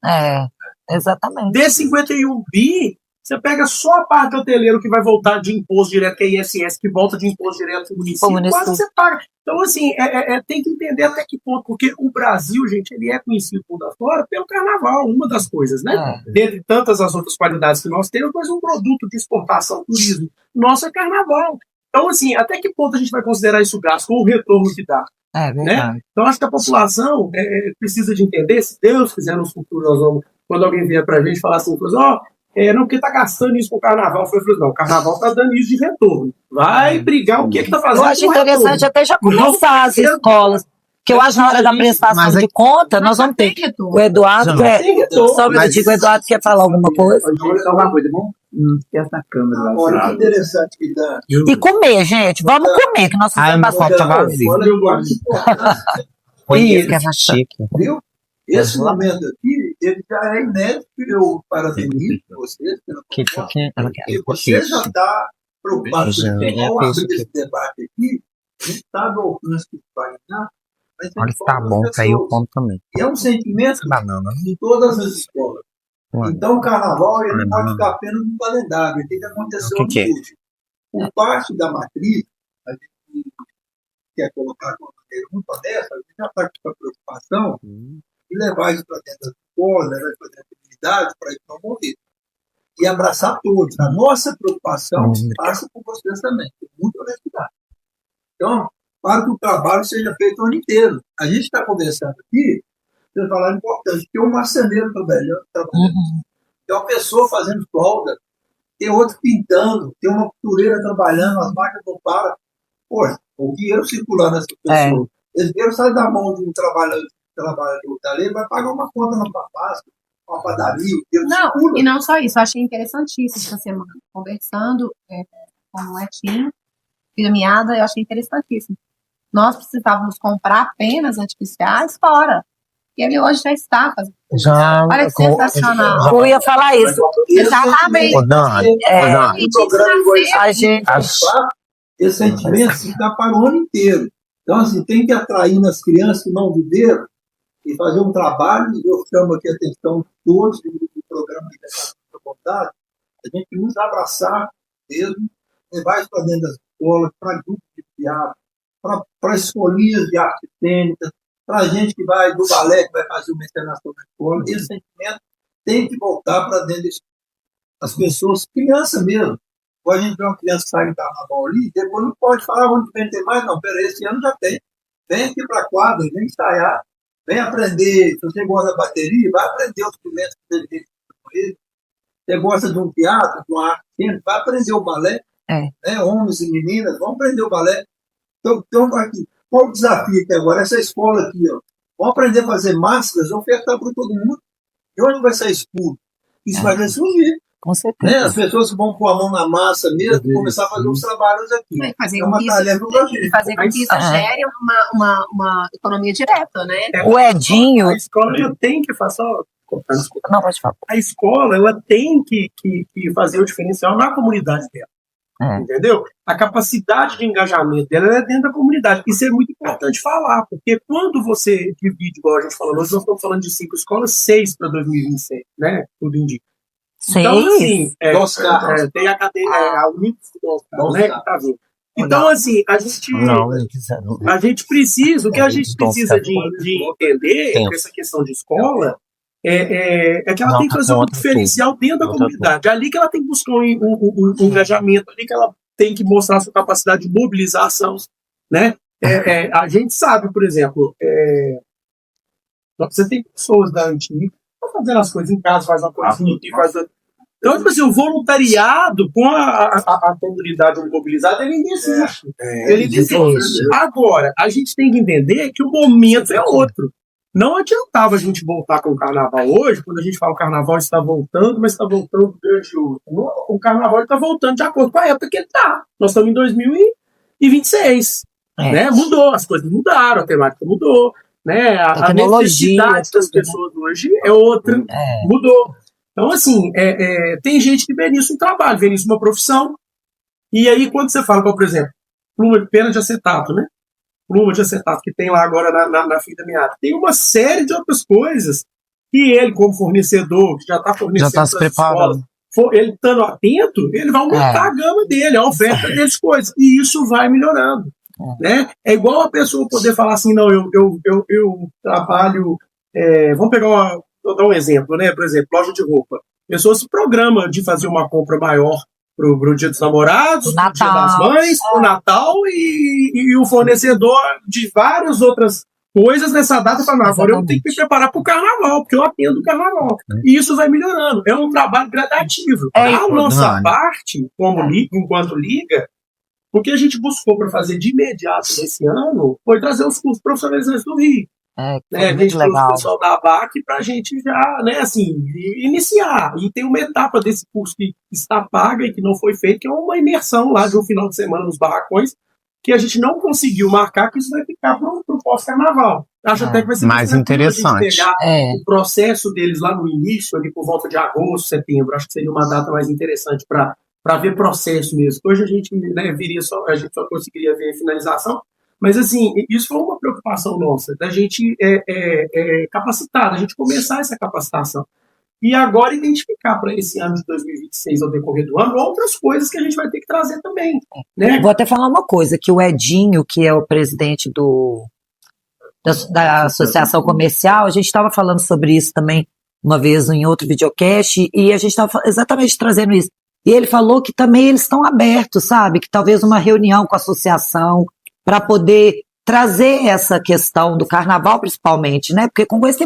Exatamente. Desses 51 bi, você pega só a parte do hoteleiro que vai voltar de imposto direto, que é ISS, que volta de imposto direto para o município, quase você paga. Então, assim, tem que entender até que ponto, porque o Brasil, gente, ele é conhecido por lá fora pelo carnaval, uma das coisas, né? Dentre tantas as outras qualidades que nós temos, mas um produto de exportação, turismo, nosso é carnaval. Então, assim, até que ponto a gente vai considerar isso gasto, ou o retorno que dá? Né? Então, acho que a população precisa de entender, se Deus quiser no futuro, nós vamos, quando alguém vier pra gente falar assim, não, porque tá gastando isso com o carnaval. Eu falei, não, o carnaval tá dando isso de retorno. Vai brigar o que tá fazendo. Eu acho interessante até já começar as escolas. Que eu acho na hora da prestação de conta, nós vamos ter. O Eduardo só me diga, o Eduardo quer falar alguma coisa? Alguma coisa, bom? Esquece a câmera. Olha que interessante que dá. E comer, gente. Vamos comer, que nós fizemos bastante vazio. Viu? Esse momento aqui, ele já é inédito, eu parabenizo vocês, porque você já está preocupado com esse debate aqui, a gente sabe o alcance que vai dar. Olha se tá bom, caiu o ponto também. É um sentimento de todas as escolas. Então o carnaval ele não pode ficar apenas no calendário, ele tem que acontecer hoje. Por parte da matriz, a gente quer colocar de uma maneira muito honesta, a gente já está com a preocupação de levar isso para dentro da escola, levar isso para dentro da comunidade, para isso não morrer. E abraçar todos. A nossa preocupação passa por vocês também, com muita honestidade. Então, para que o trabalho seja feito o ano inteiro. A gente está conversando aqui, vocês falaram importante, tem um marceneiro trabalhando, tem uma pessoa fazendo solda, tem outro pintando, tem uma costureira trabalhando, as máquinas não param. Poxa, o dinheiro circulando nessa pessoa. Esse dinheiro sai da mão de um trabalhador ali, vai pagar uma conta na farmácia, uma padaria, o dinheiro circula. E não só isso, eu achei interessantíssimo essa semana, conversando com o Letinho, filha miada, eu achei interessantíssimo. Nós precisávamos comprar apenas artificiais fora. E ele hoje já está fazendo. Olha que sensacional. Eu ia falar isso. Exatamente. Esse sentimento está para o ano inteiro. Então, assim, tem que atrair nas crianças que não viveram e fazer um trabalho. Eu chamo aqui a atenção de todos do programa de educação da vontade. A gente precisa abraçar mesmo, levar isso para dentro das escolas, para grupos de teatro, para escolinhas de artes cênicas, para a gente que vai do balé, que vai fazer uma encenação na escola. Esse sentimento tem que voltar para dentro das pessoas, criança mesmo. Quando a gente vê uma criança que sai em carnaval ali, depois não pode falar onde vem ter mais, não. Peraí, esse ano já tem. Vem aqui para a quadra, vem ensaiar, vem aprender. Se você gosta da bateria, vai aprender os instrumentos que ele tem com ele. Você gosta de um teatro, de uma arte cênica, vai aprender o balé. Né? Homens e meninas, vão aprender o balé. Então aqui, qual o desafio aqui agora? Essa escola aqui, ó. Vão aprender a fazer máscaras, ofertar para todo mundo. De onde vai sair escuro? Isso vai surgir. Com certeza. Né? As pessoas que vão pôr a mão na massa mesmo e começar a fazer uns trabalhos aqui. É uma tarefa para a gente. Fazer com que isso gere uma economia direta, né? O Edinho... A escola já tem que fazer... Não, pode falar. A escola ela tem que fazer o diferencial na comunidade dela. entendeu? A capacidade de engajamento dela é dentro da comunidade. Isso é muito importante falar, porque quando você divide, igual a gente falou, nós estamos falando de 5 escolas, 6 para 2026, né? Tudo indica. Então, assim, tem a cadeia, a Unix, né, que tá vindo. Então, assim, a gente precisa, o que a gente precisa de entender com essa questão de escola é que ela tem que fazer um diferencial dentro da comunidade. É ali que ela tem que buscar um engajamento, ali que ela tem que mostrar a sua capacidade de mobilização, né? A gente sabe, por exemplo, você tem pessoas da antiga fazendo as coisas em casa, faz uma coisinha aqui, faz outra. Então, tipo assim, o voluntariado com a comunidade mobilizada, ele existe. Ele existe. Agora, a gente tem que entender que o momento é outro. Não adiantava a gente voltar com o carnaval hoje, quando a gente fala que o carnaval está voltando, mas está voltando durante o carnaval está voltando de acordo com a época que ele está. Nós estamos em 2026. Né? Mudou, as coisas mudaram, a temática mudou. Né? A necessidade das pessoas hoje é outra, mudou. Então, assim, tem gente que vê nisso um trabalho, vê nisso uma profissão. E aí, quando você fala, por exemplo, pena de acetato, né? Pluma de acetato que tem lá agora na fita meada. Tem uma série de outras coisas que ele, como fornecedor, que já está fornecendo já está se preparando. Ele estando atento, ele vai aumentar a gama dele, a oferta deles coisas. E isso vai melhorando. Né? É igual a pessoa poder falar assim, não, eu trabalho... vamos pegar vou dar um exemplo, né? Por exemplo, loja de roupa. A pessoa se programa de fazer uma compra maior pro Dia dos Namorados, pro Dia das Mães, pro Natal e o fornecedor de várias outras coisas nessa data fala, agora eu tenho que me preparar para o Carnaval, porque eu atendo o Carnaval. E isso vai melhorando. É um trabalho gradativo. A nossa parte, enquanto liga, o que a gente buscou para fazer de imediato nesse ano foi trazer os cursos profissionalizantes do Rio. A gente trouxe o pessoal da ABAC para a gente já, né, assim, iniciar. E tem uma etapa desse curso que está paga e que não foi feita, que é uma imersão lá de um final de semana nos barracões, que a gente não conseguiu marcar, que isso vai ficar para o pós-carnaval. Acho até que vai ser mais interessante. A gente pegar o processo deles lá no início, ali por volta de agosto, setembro. Acho que seria uma data mais interessante para ver processo mesmo. Hoje a gente, né, a gente só conseguiria ver a finalização. Mas, assim, isso foi uma preocupação nossa, da gente capacitar, da gente começar essa capacitação. E agora identificar para esse ano de 2026, ao decorrer do ano, outras coisas que a gente vai ter que trazer também. Né? Vou até falar uma coisa, que o Edinho, que é o presidente da Associação Comercial, a gente estava falando sobre isso também uma vez em outro videocast, e a gente estava exatamente trazendo isso. E ele falou que também eles estão abertos, sabe? Que talvez uma reunião com a associação para poder trazer essa questão do carnaval, principalmente, né? Porque Congonhas tem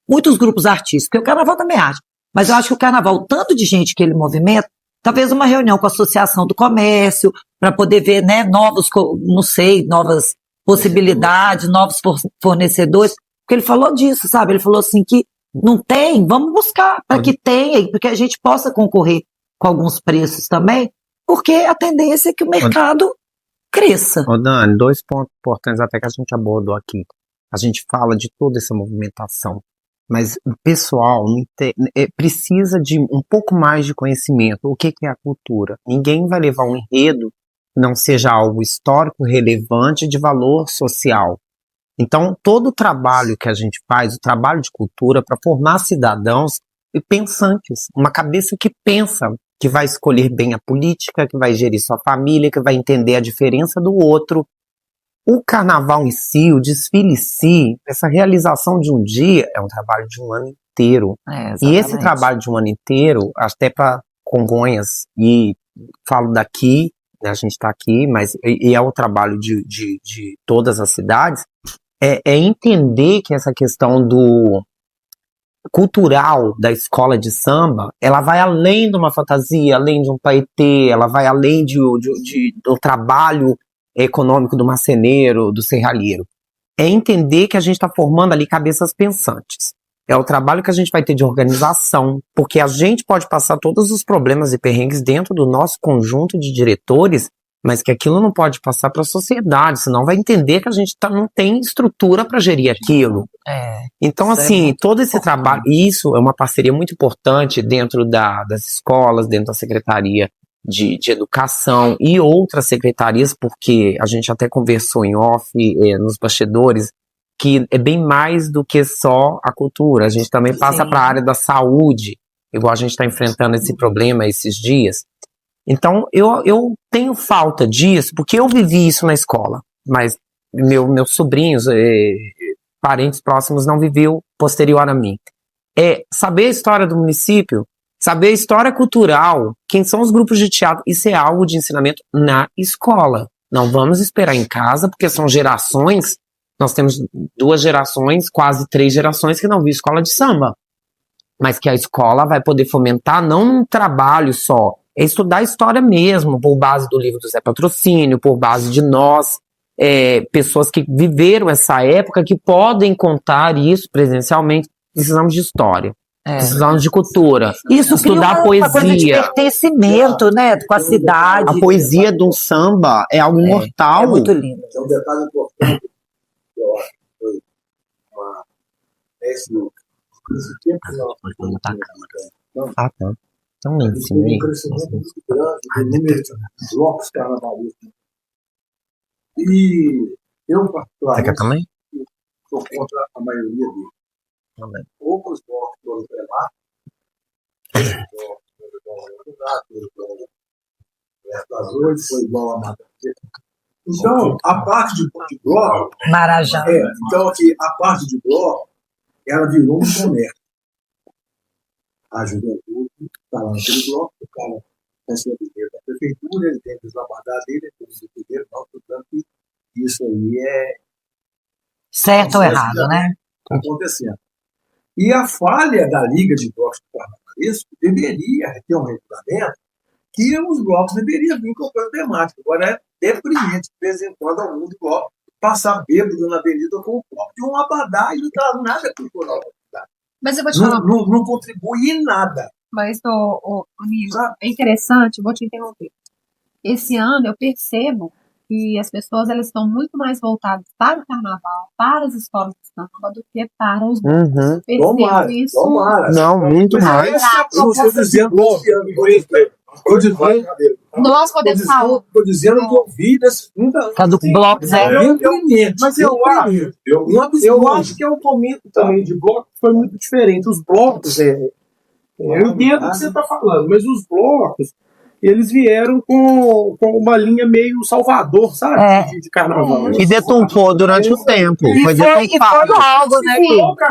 muitos grupos artísticos, porque o carnaval também acha. Mas eu acho que o carnaval, o tanto de gente que ele movimenta, talvez uma reunião com a Associação do Comércio, para poder ver, né, novas possibilidades, novos fornecedores. Porque ele falou disso, sabe? Ele falou assim que não tem, vamos buscar para que tenha, porque a gente possa concorrer com alguns preços também, porque a tendência é que o mercado cresça. Dani, 2 pontos importantes até que a gente abordou aqui. A gente fala de toda essa movimentação, mas o pessoal precisa de um pouco mais de conhecimento. O que é a cultura? Ninguém vai levar um enredo que não seja algo histórico, relevante, de valor social. Então, todo o trabalho que a gente faz, o trabalho de cultura, para formar cidadãos pensantes, uma cabeça que pensa, que vai escolher bem a política, que vai gerir sua família, que vai entender a diferença do outro. O carnaval em si, o desfile em si, essa realização de um dia é um trabalho de um ano inteiro. E esse trabalho de um ano inteiro, até para Congonhas, e falo daqui, né, a gente está aqui, mas é o trabalho de todas as cidades, é entender que essa questão do cultural da escola de samba, ela vai além de uma fantasia, além de um paetê, ela vai além do trabalho econômico do marceneiro, do serralheiro. É entender que a gente está formando ali cabeças pensantes. É o trabalho que a gente vai ter de organização, porque a gente pode passar todos os problemas e perrengues dentro do nosso conjunto de diretores, mas que aquilo não pode passar para a sociedade, senão vai entender que a gente não tem estrutura para gerir aquilo. Então, assim, todo esse trabalho, isso é uma parceria muito importante dentro das escolas, dentro da secretaria de educação e outras secretarias, porque a gente até conversou em off, nos bastidores, que é bem mais do que só a cultura. A gente também passa para a área da saúde, igual a gente está enfrentando esse problema esses dias. Então, eu tenho falta disso, porque eu vivi isso na escola, mas meus sobrinhos, parentes próximos, não viveu posterior a mim. Saber a história do município, saber a história cultural, quem são os grupos de teatro, isso é algo de ensinamento na escola. Não vamos esperar em casa, porque são gerações, nós temos 2 gerações, quase 3 gerações que não viram escola de samba. Mas que a escola vai poder fomentar, não num trabalho só, é estudar a história mesmo, por base do livro do Zé Patrocínio, por base de nós, pessoas que viveram essa época, que podem contar isso presencialmente. Precisamos de história. Precisamos de cultura. Isso estudar cria uma coisa de poesia. pertencimento, né? Com a cidade. A poesia do samba é algo imortal. É muito lindo. É um detalhe importante, que eu acho que foi esse tempo que nós Ah, tá. Então, nem teve um crescimento muito grande do número de blocos carnavalescos. E eu, Você quer particularmente, também? sou contra a maioria deles. Também. Poucos blocos foram prelados, das 8 foi igual a Mata. Então, a parte de bloco, Marajá. então aqui, a parte de bloco, ela virou um comércio. A juventude está lá naquele bloco, o cara recebe dinheiro da prefeitura, ele tem que deslabadar dele, ele tem que dinheiro, não, portanto, isso aí é Certo ou errado, né? acontecendo. E a falha da Liga de Blocos Carnavalescos deveria ter um regulamento que os blocos deveriam vir com coisa temática. Agora é deprimente, de vez em quando, algum bloco passar bêbado na avenida com o bloco de um abadá e não traz nada cultural. Mas eu vou te falar. Não contribui em nada. Mas, Nilo, é interessante, vou te interromper. Esse ano eu percebo que as pessoas elas estão muito mais voltadas para o carnaval, para as escolas de samba, do que para os blocos. Eu percebo Tomara, isso. tomara. Não, muito mais. Eu não estou dizendo Nós podemos falar. Estou dizendo que eu vi desse. Tá do bloco, Mas eu acho que é um momento também de bloco que foi muito diferente. Os blocos, eu entendo o que você está falando, mas os blocos, eles vieram com uma linha meio Salvador, sabe? De carnaval. E deturpou durante o tempo. Foi deturpado. algo, né?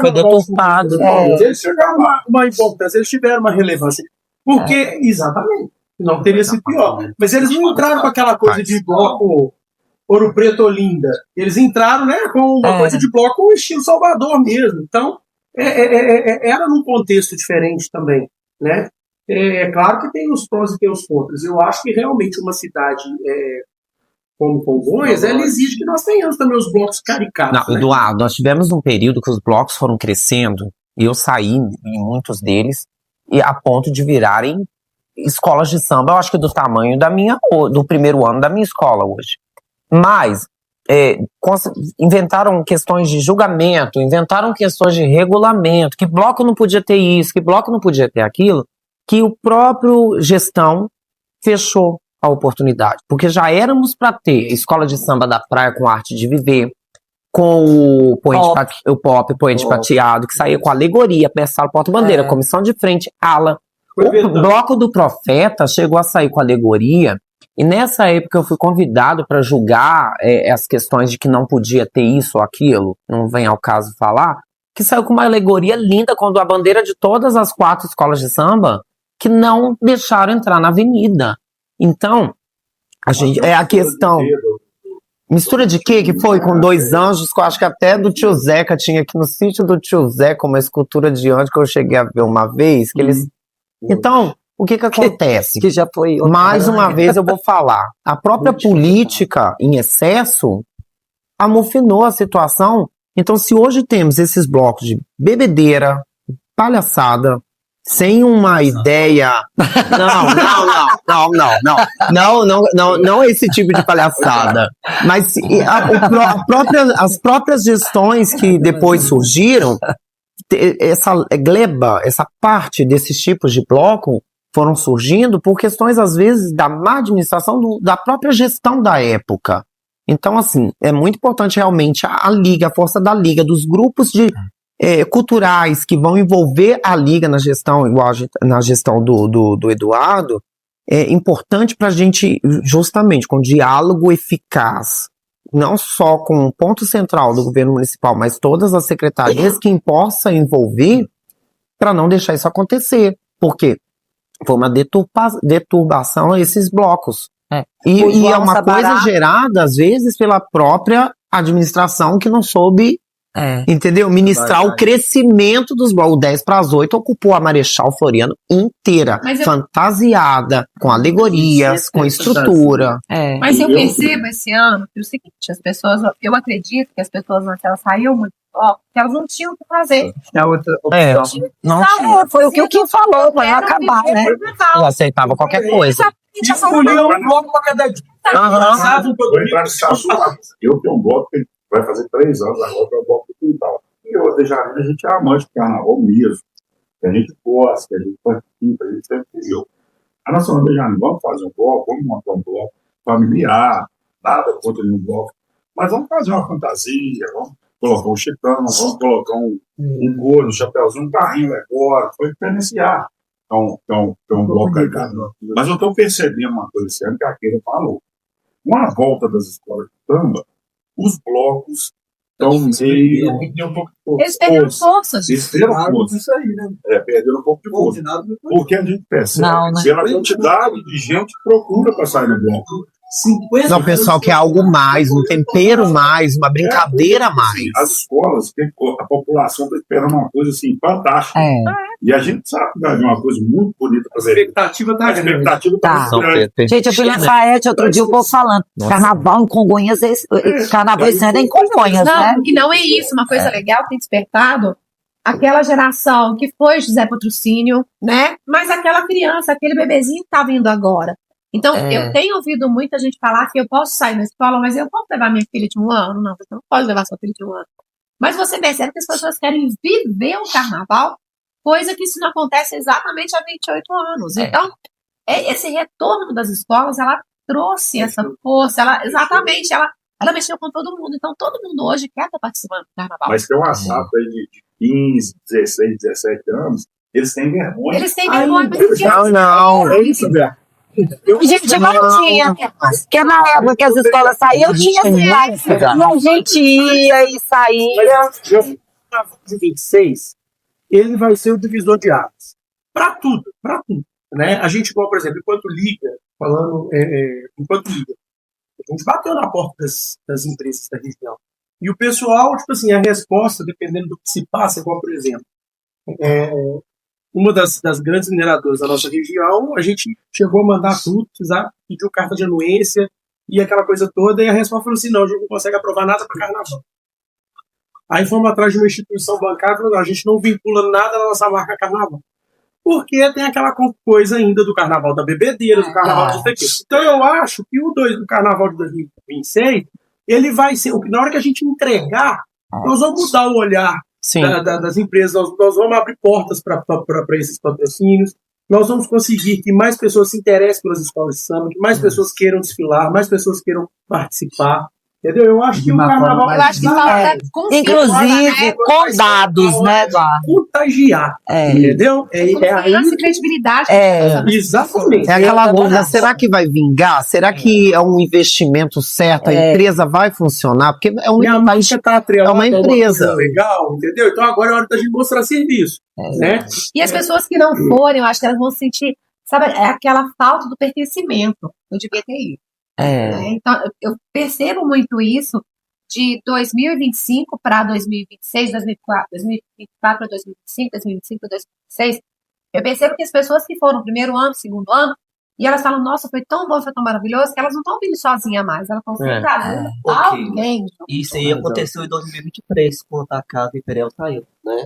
Foi deturpado. Eles tiveram uma importância, eles tiveram uma relevância. Porque, exatamente, não teria sido pior. Mas eles não entraram com aquela coisa de bloco Ouro Preto Olinda. Eles entraram, né, com uma coisa de bloco estilo Salvador mesmo. Então, era num contexto diferente também, né? É claro que tem os prós e tem os contras. Eu acho que realmente uma cidade como Congonhas, ela exige que nós tenhamos também os blocos caricatos. Não, Eduardo, nós tivemos um período que os blocos foram crescendo e eu saí em muitos deles e a ponto de virarem escolas de samba, eu acho que do tamanho do primeiro ano da minha escola hoje. Mas inventaram questões de julgamento, inventaram questões de regulamento, que bloco não podia ter isso, que bloco não podia ter aquilo, que o próprio gestão fechou a oportunidade. Porque já éramos para ter escola de samba da praia com arte de viver, com o poente prateado, que saía com alegoria, pedestal, porta-bandeira, comissão de frente, ala. O bloco do Profeta chegou a sair com alegoria, e nessa época eu fui convidado para julgar as questões de que não podia ter isso ou aquilo, não vem ao caso falar, que saiu com uma alegoria linda, quando a bandeira de todas as 4 escolas de samba que não deixaram entrar na avenida. Então, a questão... Mistura de quê? Que foi com 2 anjos, que eu acho que até do tio Zeca tinha aqui no sítio do tio Zeca uma escultura de anjo que eu cheguei a ver uma vez, que eles... Então, o que acontece? Que já foi... Mais uma vez eu vou falar. A própria política em excesso amofinou a situação. Então, se hoje temos esses blocos de palhaçada, sem uma ideia... Não esse tipo de palhaçada. Mas as próprias gestões que depois surgiram, essa gleba, essa parte desses tipos de bloco, foram surgindo por questões, às vezes, da má administração da própria gestão da época. Então, assim, é muito importante realmente a liga, a força da liga, dos grupos culturais que vão envolver a liga na gestão, igual na gestão do Eduardo, é importante para a gente, justamente, com diálogo eficaz, não só com o ponto central do governo municipal, mas todas as secretarias que possa envolver, para não deixar isso acontecer. Porque foi uma deturbação a esses blocos. E é uma coisa gerada, às vezes, pela própria administração que não soube, entendeu? Ministrar o crescimento dos blocos. O 10 para as 8 ocupou a Marechal Floriano inteira, fantasiada, com alegorias, com estrutura. Mas eu percebo esse ano que o seguinte, eu acredito que as pessoas naquela saíam muito bloco, que elas não tinham o que fazer. É outra opção. Foi o que o Kim falou, vai acabar, né? Eu aceitava qualquer coisa. Escolheu um bloco para cada dia. Eu tenho um bloco que vai fazer 3 anos agora, que é o bloco do quintal. E eu, Dejanira, a gente é amante do carnaval mesmo. Que a gente gosta, que a gente participa, a gente sempre viu. A nossa Dejanira, vamos fazer um bloco, vamos montar um bloco familiar, nada contra nenhum bloco, mas vamos fazer uma fantasia, vamos colocar um chitão, vamos colocar um gorro, um chapéuzinho, um carrinho agora, foi diferenciar. Então, um bloco carregado. Mas eu estou percebendo uma coisa esse ano que a Keira falou. Com a volta das escolas de samba, os blocos estão meio um pouco de eles perderam força. Eles perderam força. Isso aí, né? Perderam um pouco de força. Porque a gente percebe pela quantidade de gente que procura para sair no bloco. Não, pessoal, que é algo mais, um tempero mais, uma brincadeira mais. As escolas, a população está esperando uma coisa assim, fantástica. E a gente sabe que vai vir uma coisa muito bonita para ver. A expectativa está grande. Gente, eu fui na Faete outro dia, o povo falando, carnaval em Congonhas, carnaval esse ano é em Congonhas, né? E não é isso, uma coisa legal que tem despertado aquela geração que foi José Patrocínio, né? Mas aquela criança, aquele bebezinho que tá vindo agora. Então, eu tenho ouvido muita gente falar que eu posso sair na escola, mas eu posso levar minha filha de 1 ano? Não, você não pode levar sua filha de 1 ano. Mas você percebe que as pessoas querem viver o carnaval, coisa que isso não acontece exatamente há 28 anos. Então, esse retorno das escolas, ela trouxe essa força, ela mexeu com todo mundo. Então, todo mundo hoje quer estar participando do carnaval. Mas tem uma safra aí de 15, 16, 17 anos, eles têm vergonha. Eles têm vergonha, mas não. É isso, Bé. Gente, não tinha. Porque na época que as escolas saíam, tinha cidade. E a gente ia e saía. De 26, ele vai ser o divisor de águas. Para tudo. Né? A gente, por exemplo, enquanto liga, a gente bateu na porta das empresas da região. E o pessoal, tipo assim, a resposta, dependendo do que se passa, igual, por exemplo, uma das grandes mineradoras da nossa região, a gente chegou a mandar tudo, pediu carta de anuência e aquela coisa toda, e a resposta falou assim, não, a gente não consegue aprovar nada para carnaval. Aí fomos atrás de uma instituição bancária e falou, não, a gente não vincula nada na nossa marca carnaval. Porque tem aquela coisa ainda do carnaval da bebedeira, do carnaval de aqui. Então eu acho que o carnaval de 2026, ele vai ser, na hora que a gente entregar, nós vamos mudar o olhar das empresas, nós vamos abrir portas para esses patrocínios, nós vamos conseguir que mais pessoas se interessem pelas escolas de samba, que mais pessoas queiram desfilar, mais pessoas queiram participar. Entendeu? Eu acho que o carnaval... Eu acho que falta inclusive, com dados, né, Eduardo? Contagiar. Entendeu? Confiança e credibilidade. Exatamente. É aquela dúvida, será que vai vingar? Será que é um investimento certo? A empresa vai funcionar? Porque é uma empresa. Legal, entendeu? Então agora é hora da gente mostrar serviço. Né? E as pessoas que não forem, eu acho que elas vão sentir, sabe, aquela falta do pertencimento. Eu devia ter ido. Então, eu percebo muito isso de 2025 para 2026, 2024 para 2025, 2025 para 2026. Eu percebo que as pessoas que foram no primeiro ano, segundo ano, e elas falam, nossa, foi tão bom, foi tão maravilhoso, que elas não estão vindo sozinhas mais, elas estão sempre trazendo alguém. Isso aí aconteceu em 2023, quando a Casa Imperial saiu, né?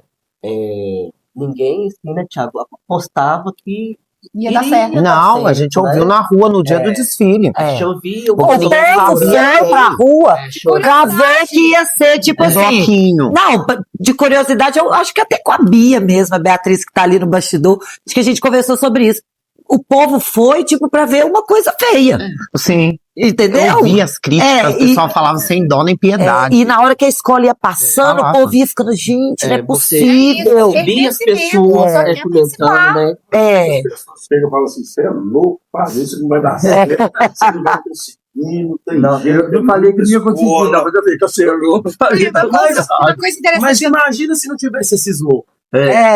Ninguém, assim, né, Thiago, apostava que ia dar certo. Não, a gente ouviu na rua no dia do desfile. A gente ouviu. O povo foi pra rua pra ver que ia ser tipo assim. Bloquinho. Não, de curiosidade, eu acho que até com a Bia mesmo, a Beatriz que tá ali no bastidor, acho que a gente conversou sobre isso. o povo foi, tipo, pra ver uma coisa feia. Sim. Entendeu? Eu vi as críticas, o pessoal falava sem dó nem piedade. E na hora que a escola ia passando, o povo ia ficando, gente, não é possível. Vi as pessoas comentando, né? As pessoas chegam e falam assim, você é louco, faz isso, não vai dar certo. Você não vai conseguir, não tem jeito. Eu falei que não ia conseguir, não, mas eu falei que você é louco. Uma coisa interessante. Mas imagina se não tivesse esses loucos.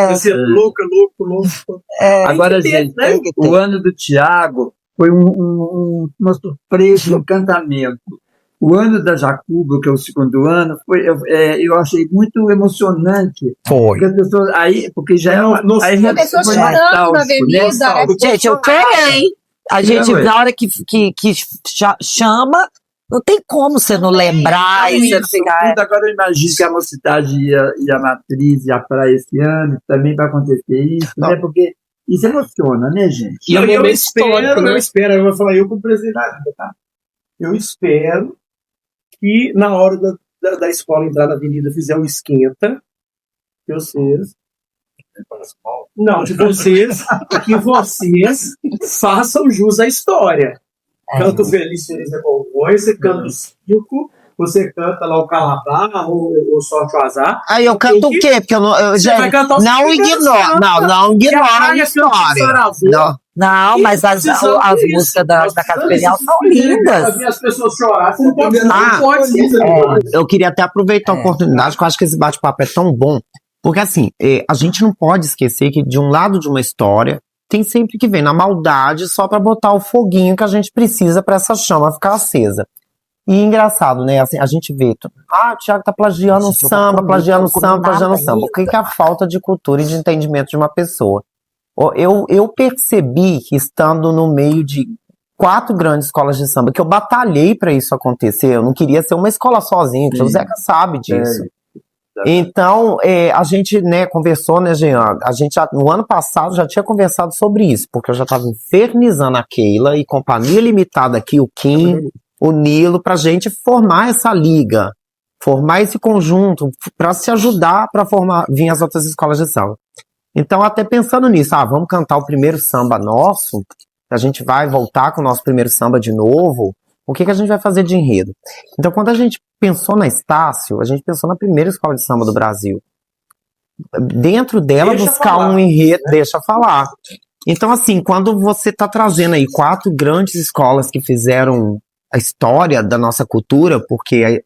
Você é louco. Agora, gente, o ano do Tiago foi uma surpresa, um encantamento. O ano da Jacuba, que é o segundo ano, eu achei muito emocionante. Foi. Porque as pessoas, porque já é uma. Aí A pessoa foi chorando na nostálgico, né? avenida, né? Gente, eu chorei. A gente, ué. na hora que chama, não tem como você não lembrar e você não ficar. Agora eu imagino que a Mocidade e a Matriz e a Praia esse ano também vai acontecer isso, né? Porque isso emociona, né, gente? E eu espero, eu vou falar eu como presidente da Liga, tá? Eu espero que na hora da escola entrar na avenida fizer um esquenta, que vocês... Não, de vocês, que vocês façam jus à história. Canto Feliz é Convoy, você canta o circo, você canta lá o Calabar, o Sorte o Azar. Aí eu canto o quê? Porque eu já vai cantar os não ignora, não ignora a história. Não, mas as músicas da Casa Imperial são lindas. As pessoas chorarem, não pode ser. Eu queria até aproveitar a oportunidade, porque eu acho que esse bate-papo é tão bom. Porque assim, a gente não pode esquecer que de um lado de uma história, tem sempre que ver na maldade só pra botar o foguinho que a gente precisa pra essa chama ficar acesa. E engraçado, né? Assim, a gente vê, o Thiago tá plagiando samba, plagiando samba. O que é a falta de cultura e de entendimento de uma pessoa? Eu percebi que estando no meio de 4 grandes escolas de samba, que eu batalhei pra isso acontecer, eu não queria ser uma escola sozinha, que o Zeca sabe disso. Então, a gente, né, conversou, né, Jean? A gente no ano passado já tinha conversado sobre isso, porque eu já estava infernizando a Keila e Companhia Limitada aqui, o Kim, o Nilo, pra gente formar essa liga, formar esse conjunto, para se ajudar para vir as outras escolas de samba. Então, até pensando nisso, vamos cantar o primeiro samba nosso, a gente vai voltar com o nosso primeiro samba de novo, o que a gente vai fazer de enredo? Então, quando a gente pensou na Estácio, a gente pensou na primeira escola de samba do Brasil. Dentro dela, buscar um enredo, deixa falar. Então, assim, quando você está trazendo aí 4 grandes escolas que fizeram a história da nossa cultura, porque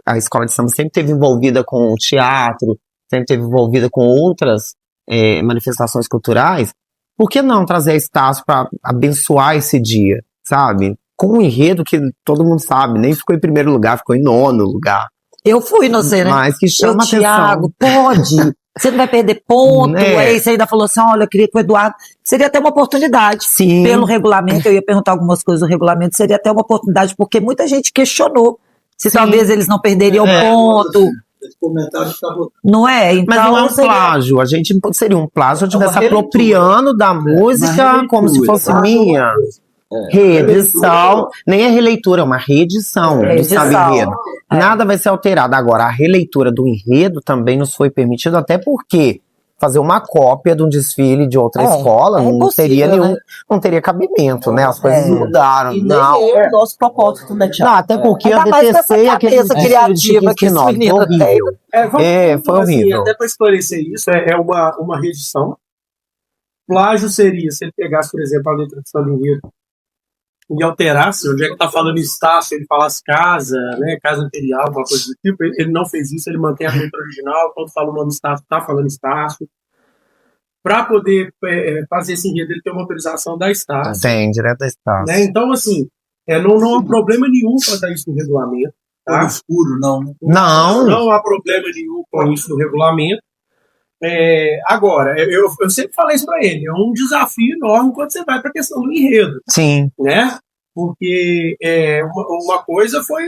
a escola de samba sempre esteve envolvida com o teatro, sempre esteve envolvida com outras manifestações culturais, por que não trazer a Estácio para abençoar esse dia, sabe? Com um enredo que todo mundo sabe, nem ficou em primeiro lugar, ficou em 9º lugar. Eu fui, não sei, né? Mas que chama atenção. Thiago, pode. Você não vai perder ponto. Aí você ainda falou assim, olha, eu queria que o Eduardo... Seria até uma oportunidade. Sim. Pelo regulamento, eu ia perguntar algumas coisas do regulamento, seria até uma oportunidade, porque muita gente questionou se talvez eles não perderiam ponto. Esse comentário tá bom. Não é? Então, mas não é um plágio. A gente seria um plágio se eu estivesse apropriando da música como se fosse minha. Reedição, nem é releitura, é uma reedição do samba enredo. Nada vai ser alterado. Agora, a releitura do enredo também nos foi permitido, até porque fazer uma cópia de um desfile de outra escola não teria nenhum, não teria cabimento, né? As coisas mudaram. E não é o nosso propósito, né, Thiago? Não, até porque eu detestei aquele criativa que esse menino tem. Foi horrível. Até para esclarecer isso, é uma reedição. Plágio seria, se ele pegasse, por exemplo, a letra de samba enredo e alterasse, onde é que tá falando Estácio, ele falasse casa, né, casa imperial, alguma coisa do tipo, ele não fez isso, ele mantém a letra original, quando fala o nome Estácio, tá falando Estácio. Para poder fazer esse enredo, ele tem uma autorização da Estácio. Tem, direto da Estácio. Né? Então, assim, não há problema nenhum fazer isso no regulamento. Tá? Escuro, não. Não há problema nenhum com isso no regulamento. Agora, eu sempre falei isso para ele, é um desafio enorme quando você vai para a questão do enredo. Sim. Né? Porque uma coisa foi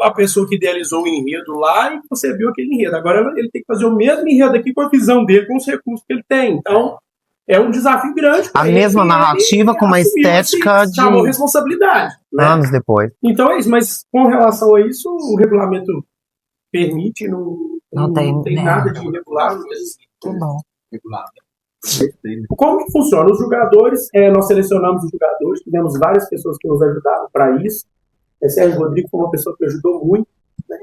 a pessoa que idealizou o enredo lá e concebeu aquele enredo. Agora ele tem que fazer o mesmo enredo aqui com a visão dele, com os recursos que ele tem. Então, é um desafio grande. A mesma narrativa com uma estética de responsabilidade. Né? Anos depois. Então é isso, mas com relação a isso, o regulamento permite, não tem nada de irregular. Tá bom. Como que funciona? Os jogadores, nós selecionamos os jogadores, tivemos várias pessoas que nos ajudaram para isso. Sérgio Rodrigo foi uma pessoa que me ajudou muito, né?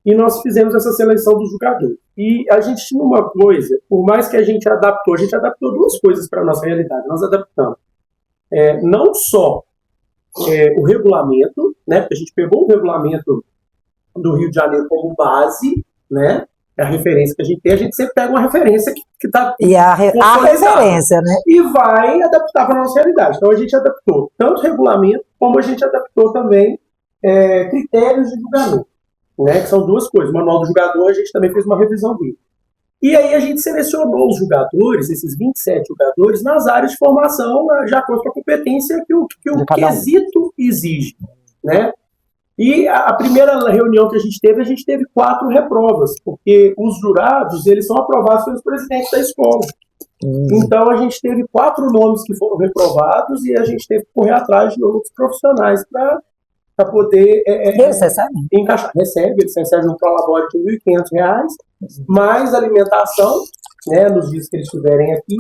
E nós fizemos essa seleção dos jogadores. E a gente tinha uma coisa, por mais que a gente adaptou duas coisas para a nossa realidade. Nós adaptamos não só o regulamento, né? Porque a gente pegou o regulamento do Rio de Janeiro como base, né? É a referência que a gente sempre pega uma referência que está E a referência, né? E vai adaptar para a nossa realidade. Então a gente adaptou tanto o regulamento, como a gente adaptou também critérios de julgamento, né? Que são duas coisas. O manual do jogador, a gente também fez uma revisão dele. E aí a gente selecionou os jogadores, esses 27 jogadores, nas áreas de formação, de acordo com a competência que o quesito exige, né? E a primeira reunião que a gente teve 4 reprovas, porque os jurados, eles são aprovados pelos presidentes da escola. Então, a gente teve 4 nomes que foram reprovados e a gente teve que correr atrás de outros profissionais para poder encaixar. Eles recebem um prolabore de R$ 1.500, mais alimentação, né, nos dias que eles estiverem aqui,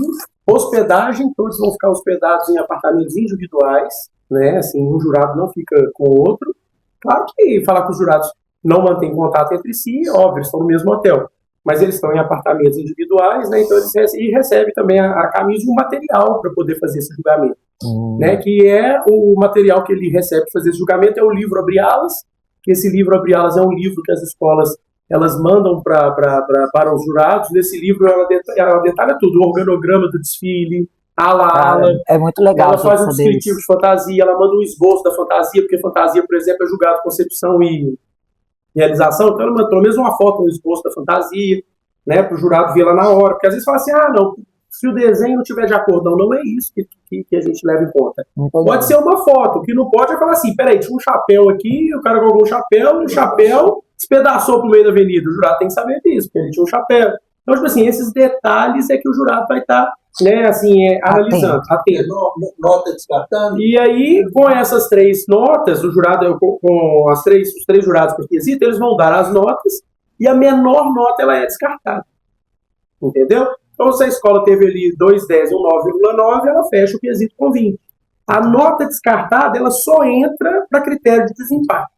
hospedagem, todos vão ficar hospedados em apartamentos individuais, né, assim, um jurado não fica com o outro. Claro que falar que os jurados não mantêm contato entre si, óbvio, eles estão no mesmo hotel, mas eles estão em apartamentos individuais, né, então eles recebem também a camisa e um material para poder fazer esse julgamento, né, que é o material que ele recebe para fazer esse julgamento, é o livro Abre Alas, que esse livro Abre Alas é um livro que as escolas elas mandam para os jurados. Nesse livro ela detalha tudo, o organograma do desfile, ala. É muito legal. Ela faz um descritivo de fantasia, ela manda um esboço da fantasia, porque fantasia, por exemplo, é julgado concepção e realização, então ela manda pelo menos uma foto, um esboço da fantasia, né, para o jurado ver lá na hora, porque às vezes fala assim, não, se o desenho não tiver de acordo, não é isso que a gente leva em conta. Pode ser uma foto, o que não pode é falar assim, peraí, tinha um chapéu aqui, o cara colocou um chapéu despedaçou pro meio da avenida, o jurado tem que saber disso, porque ele tinha um chapéu. Então, tipo assim, esses detalhes é que o jurado vai estar, né, assim, analisando, atento. Nota descartando. E aí, com essas 3 notas, o jurado, com os 3 jurados por quesito, eles vão dar as notas, e a menor nota, ela é descartada. Entendeu? Então, se a escola teve ali 2,10 e um 9,9, ela fecha o quesito com 20. A nota descartada, ela só entra para critério de desempate.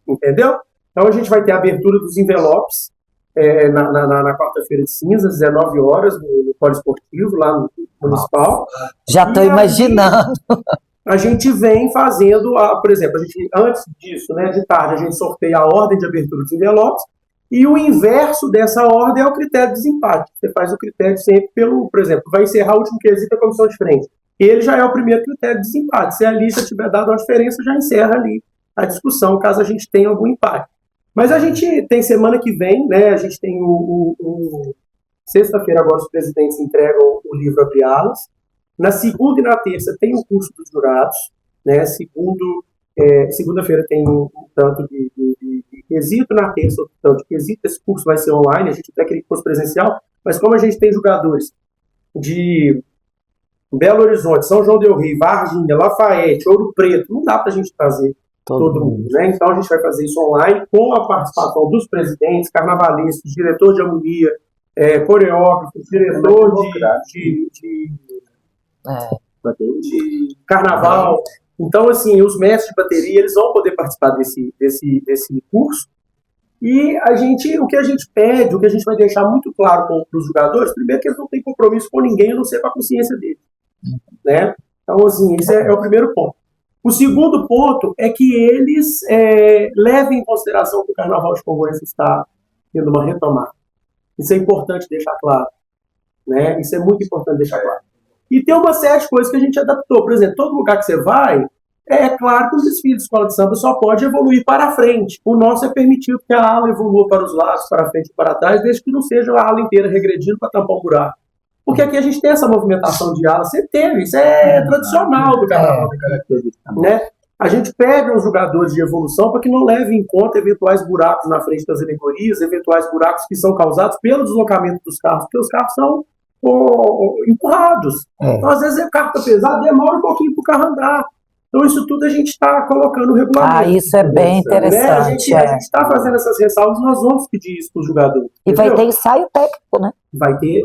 Entendeu? Então, a gente vai ter a abertura dos envelopes na quarta-feira de cinzas, 19 horas, no poliesportivo, lá no municipal. Já estou imaginando. A gente vem fazendo, por exemplo, antes disso, né, de tarde, a gente sorteia a ordem de abertura dos envelopes, e o inverso dessa ordem é o critério de desempate. Você faz o critério sempre por exemplo, vai encerrar o último quesito da comissão de frente. Ele já é o primeiro critério de desempate. Se a lista tiver dado uma diferença, já encerra ali a discussão, caso a gente tenha algum empate. Mas a gente tem semana que vem, né, a gente tem sexta-feira agora os presidentes entregam o livro Abre Alas. Na segunda e na terça tem o curso dos jurados, né, segunda-feira tem um tanto de quesito, na terça outro tanto de quesito. Esse curso vai ser online, a gente até queria que fosse presencial, mas como a gente tem jogadores de Belo Horizonte, São João del Rei, Varginha, Lafayette, Ouro Preto, não dá para a gente trazer todo mundo, né? Então a gente vai fazer isso online com a participação dos presidentes, carnavalescos, diretor de harmonia, coreógrafo, diretor de carnaval. Então, assim, os mestres de bateria, eles vão poder participar desse curso. E o que a gente pede, o que a gente vai deixar muito claro para os jogadores, primeiro que eles não têm compromisso com ninguém, a não ser com a consciência deles, né? Então, assim, esse é o primeiro ponto. O segundo ponto é que eles levem em consideração que o Carnaval de Congonhas está tendo uma retomada. Isso é importante deixar claro, né? Isso é muito importante deixar claro. E tem uma série de coisas que a gente adaptou. Por exemplo, todo lugar que você vai, é claro que o desfile de escola de samba só pode evoluir para frente. O nosso é permitido que a ala evolua para os lados, para frente e para trás, desde que não seja a ala inteira regredindo para tampar um buraco. Porque aqui a gente tem essa movimentação de ala, sempre teve, isso é tradicional do carnaval, né? A gente pega os jogadores de evolução para que não levem em conta eventuais buracos na frente das alegorias, eventuais buracos que são causados pelo deslocamento dos carros, porque os carros são empurrados. Então, às vezes, o carro está pesado, demora um pouquinho para o carro andar. Então, isso tudo a gente está colocando no regulamento. Isso é bem Né? A interessante. gente está fazendo essas ressalvas, nós vamos pedir isso para os jogadores. E vai entendeu? ter ensaio técnico, né? Vai ter,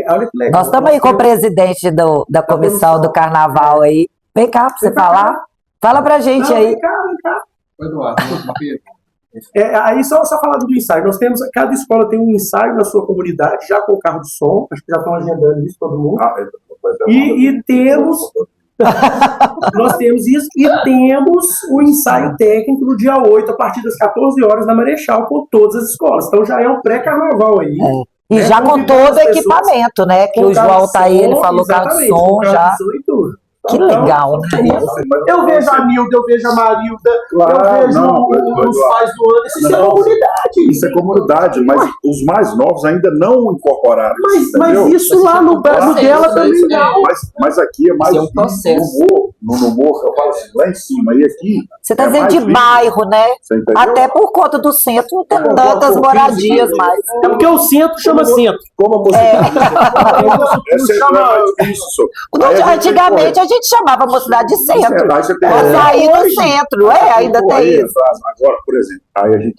olha que legal. Nós estamos aí com o presidente da comissão do carnaval aí. Vem cá para você falar. Fala pra gente aí. Vem cá. Eduardo, uma pergunta. Aí só falando do ensaio, cada escola tem um ensaio na sua comunidade, já com o carro de som, acho que já estão agendando isso todo mundo. E nós temos isso, e temos o ensaio técnico no dia 8, a partir das 14 horas, na Marechal, com todas as escolas. Então já é um pré-carnaval aí. E já com todo o equipamento, né? Que o João tá aí, ele falou carro de som já. Que legal, né? Eu vejo a Nilda, eu vejo a Marilda, eu vejo os pais do Anderson. Isso é comunidade. Isso é comunidade, mas os mais novos ainda não incorporaram. Mas isso lá no dela também não. Mas aqui é mais um processo. no humor, eu falo assim, lá em cima, e aqui. Você está dizendo de bairro, né? Até por conta do centro não tem tantas moradias mais. É porque o centro chama centro. Como a mocidade. Antigamente a gente chamava mocidade de centro. Aí no centro, ainda tem isso. Agora, por exemplo,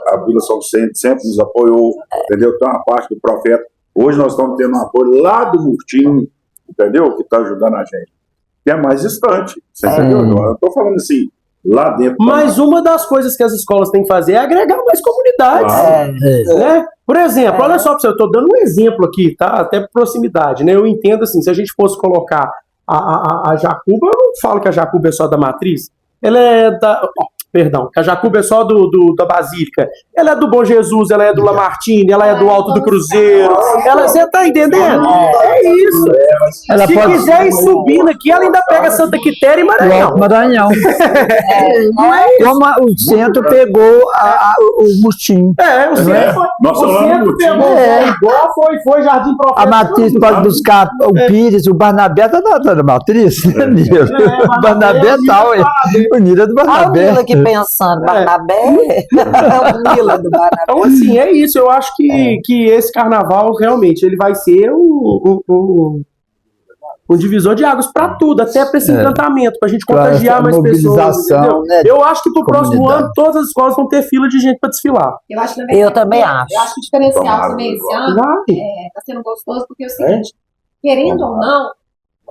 a Vila São Vicente sempre nos apoiou, entendeu? Tem uma parte do Profeta. Hoje nós estamos tendo um apoio lá do Murtinho, entendeu? Que está ajudando a gente. Que é mais distante, você entendeu? Eu estou falando assim, lá dentro. Mas uma das coisas que as escolas têm que fazer é agregar mais comunidades. Né? Por exemplo, olha só para você, eu estou dando um exemplo aqui, tá? Até por proximidade, né? Eu entendo assim, se a gente fosse colocar a Jacuba, eu não falo que a Jacuba é só da Matriz, ela é da... Perdão, que a Jacuba é só da Basílica. Ela é do Bom Jesus, ela é do Lamartine, ela é do Alto do Cruzeiro. Você tá entendendo? É isso. Se quiser ir subindo aqui, ela ainda pega Santa Quitéria e Maranhão. Maranhão. Como o centro pegou o Murtinho. O centro pegou. Igual foi Jardim Profeta. A Matriz pode buscar o Pires, o Barnabé tá na Matriz. O Barnabé tal, Unida do Barnabé. Pensando, Barnabé, o Mila do Barnabé. Então, assim, é isso. Eu acho que esse carnaval realmente ele vai ser um divisor de águas para tudo, até para esse encantamento, para a gente contagiar mais pessoas. Né, eu acho que para o próximo ano todas as escolas vão ter fila de gente para desfilar. Eu também acho. Eu acho que o diferencial também esse ano está sendo gostoso, porque é o seguinte, querendo ou não,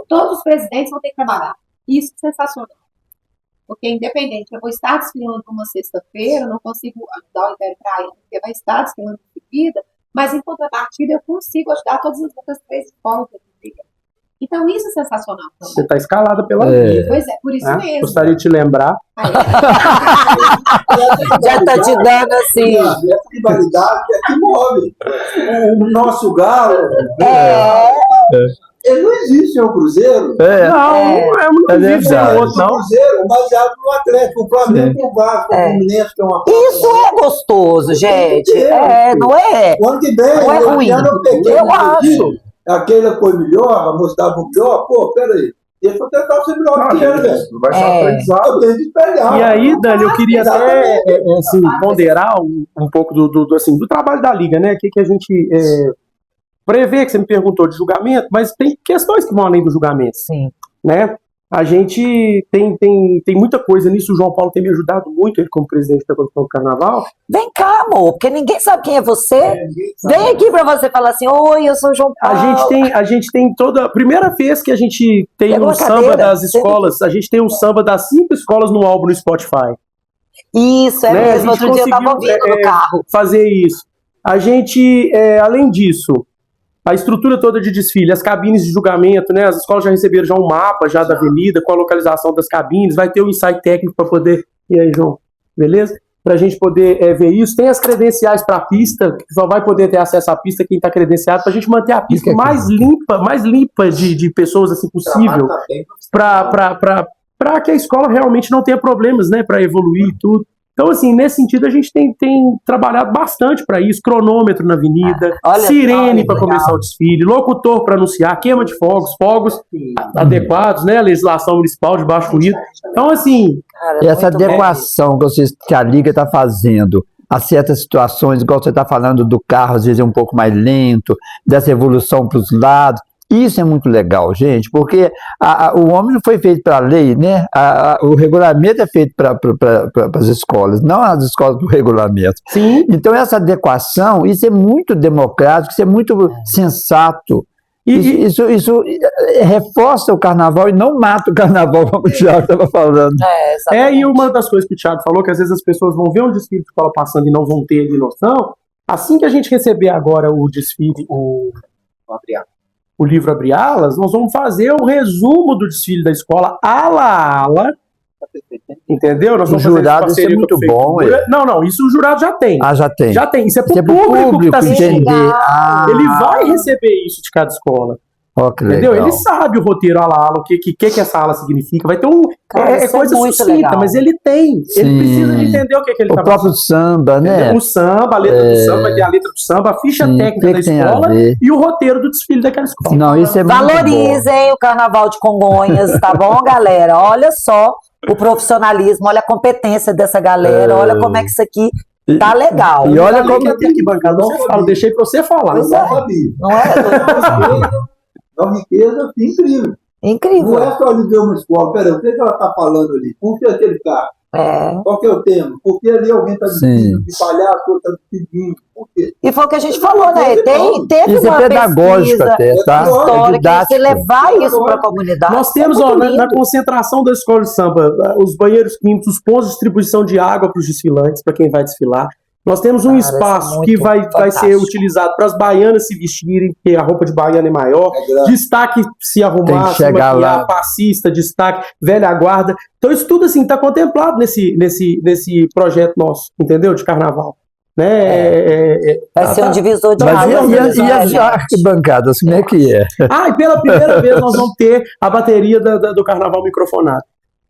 todos os presidentes vão ter que trabalhar. Isso é sensacional. Porque, independente, eu vou estar desfilando uma sexta-feira, não consigo ajudar o Império Praia, porque vai estar desfilando em seguida, mas, em contrapartida, eu consigo ajudar todas as outras 3 escolas da Liga. Então, isso é sensacional também. Você está escalada pela Liga. Pois é, por isso mesmo. Gostaria de te lembrar. Já está te dando assim. A rivalidade é que move. O nosso galo. Ele não existe, é um Cruzeiro. Não existe o outro, não. O Cruzeiro é baseado no Atlético, o Flamengo com o Vasco, o Fluminense, que é uma... Isso é gostoso, gente. Não é? O ano que vem, não é ruim. Eu acho. Aquele foi melhor, a mocidade foi melhor. Pô, peraí. Eles vão tentar ser melhor que ele, velho. Vai ser aprendizado. Tem que espelhar. E aí, Dani, eu queria até assim, ponderar um pouco do trabalho da Liga, né? O que a gente... prevê, que você me perguntou de julgamento, mas tem questões que vão além do julgamento. Sim. Né? A gente tem muita coisa nisso, o João Paulo tem me ajudado muito, ele como presidente da Comissão do Carnaval. Vem cá, amor, porque ninguém sabe quem é você. Vem aqui pra você falar assim, oi, eu sou o João Paulo. A gente tem toda... A primeira vez que a gente tem um samba das escolas, a gente tem um samba das 5 escolas no álbum no Spotify. Isso, mesmo. Outro dia eu tava ouvindo no carro. Fazer isso. A gente, além disso... A estrutura toda de desfile, as cabines de julgamento, né? As escolas já receberam já um mapa já da avenida com a localização das cabines, vai ter um ensaio técnico para poder... E aí, João? Beleza? Para a gente poder ver isso. Tem as credenciais para a pista, que só vai poder ter acesso à pista quem está credenciado, para a gente manter a pista mais limpa de pessoas assim possível, para que a escola realmente não tenha problemas, né? Para evoluir e tudo. Então, assim, nesse sentido, a gente tem trabalhado bastante para isso, cronômetro na avenida, sirene para começar o desfile, locutor para anunciar, queima de fogos adequados, né, a legislação municipal de baixo ruído. Então, assim... Cara, essa adequação que a Liga está fazendo a certas situações, igual você está falando do carro, às vezes é um pouco mais lento, dessa evolução para os lados, Isso é muito legal, gente, porque o homem não foi feito para a lei, né? O regulamento é feito para as escolas, não as escolas para o regulamento. Sim. Então, essa adequação, isso é muito democrático, isso é muito sensato. Isso reforça o carnaval e não mata o carnaval, como o Thiago estava falando. E uma das coisas que o Thiago falou, que às vezes as pessoas vão ver um desfile de escola passando e não vão ter noção, assim que a gente receber agora o desfile, o livro Abre Alas, nós vamos fazer um resumo do desfile da escola ala a ala, entendeu? Nós O vamos fazer jurado, isso é parceria muito com a bom. prefeitura. Não, isso o jurado já tem. Já tem. Já tem. Isso é Isso pro público que está assistindo. entender. Ele vai receber isso de cada escola. Ó, que Entendeu? legal. Ele sabe o roteiro ala o que essa ala significa. Vai ter Cara, isso é coisa muito sucinta, legal. mas ele tem. Sim. Ele precisa de entender o que ele O tá próprio fazendo. samba, né? Entendeu? O samba, a letra do samba, vai ter a letra do samba, a ficha Sim, técnica o da que tem a escola ver? e o roteiro do desfile daquela escola. Não, isso é muito bom. Valorizem o Carnaval de Congonhas, tá bom, galera? Olha só o profissionalismo, olha a competência dessa galera, olha como é que isso aqui tá legal. E olha como que aqui bancada, você fala, deixei pra você falar. Pois Não é. Fabi. Não é? É uma riqueza incrível. Não Incrível. é só ali ver uma escola. Peraí, o que ela está falando ali? Por que aquele carro? Qual que é o tema? Porque ali alguém está vestido de palhaço, outro está vestido. Por quê? E foi o que a gente falou, né? Teve Isso é uma pedagógico pesquisa até, tá? É histórica, você didático. levar isso para a comunidade. Nós temos, é muito na lindo. concentração da escola de samba, os banheiros químicos, os pontos de distribuição de água para os desfilantes, para quem vai desfilar. Nós temos um Cara, espaço isso é que muito vai ser fantástico. utilizado para as baianas se vestirem, porque a roupa de baiana é maior. Destaque se Tem arrumar, que se chegar maquiar, lá. passista, destaque, velha guarda. Então isso tudo assim está contemplado nesse projeto nosso, entendeu? De carnaval. Né? Vai ser um divisor de Mas águas. e as arquibancadas, como é que é? E pela primeira vez nós vamos ter a bateria do carnaval microfonado.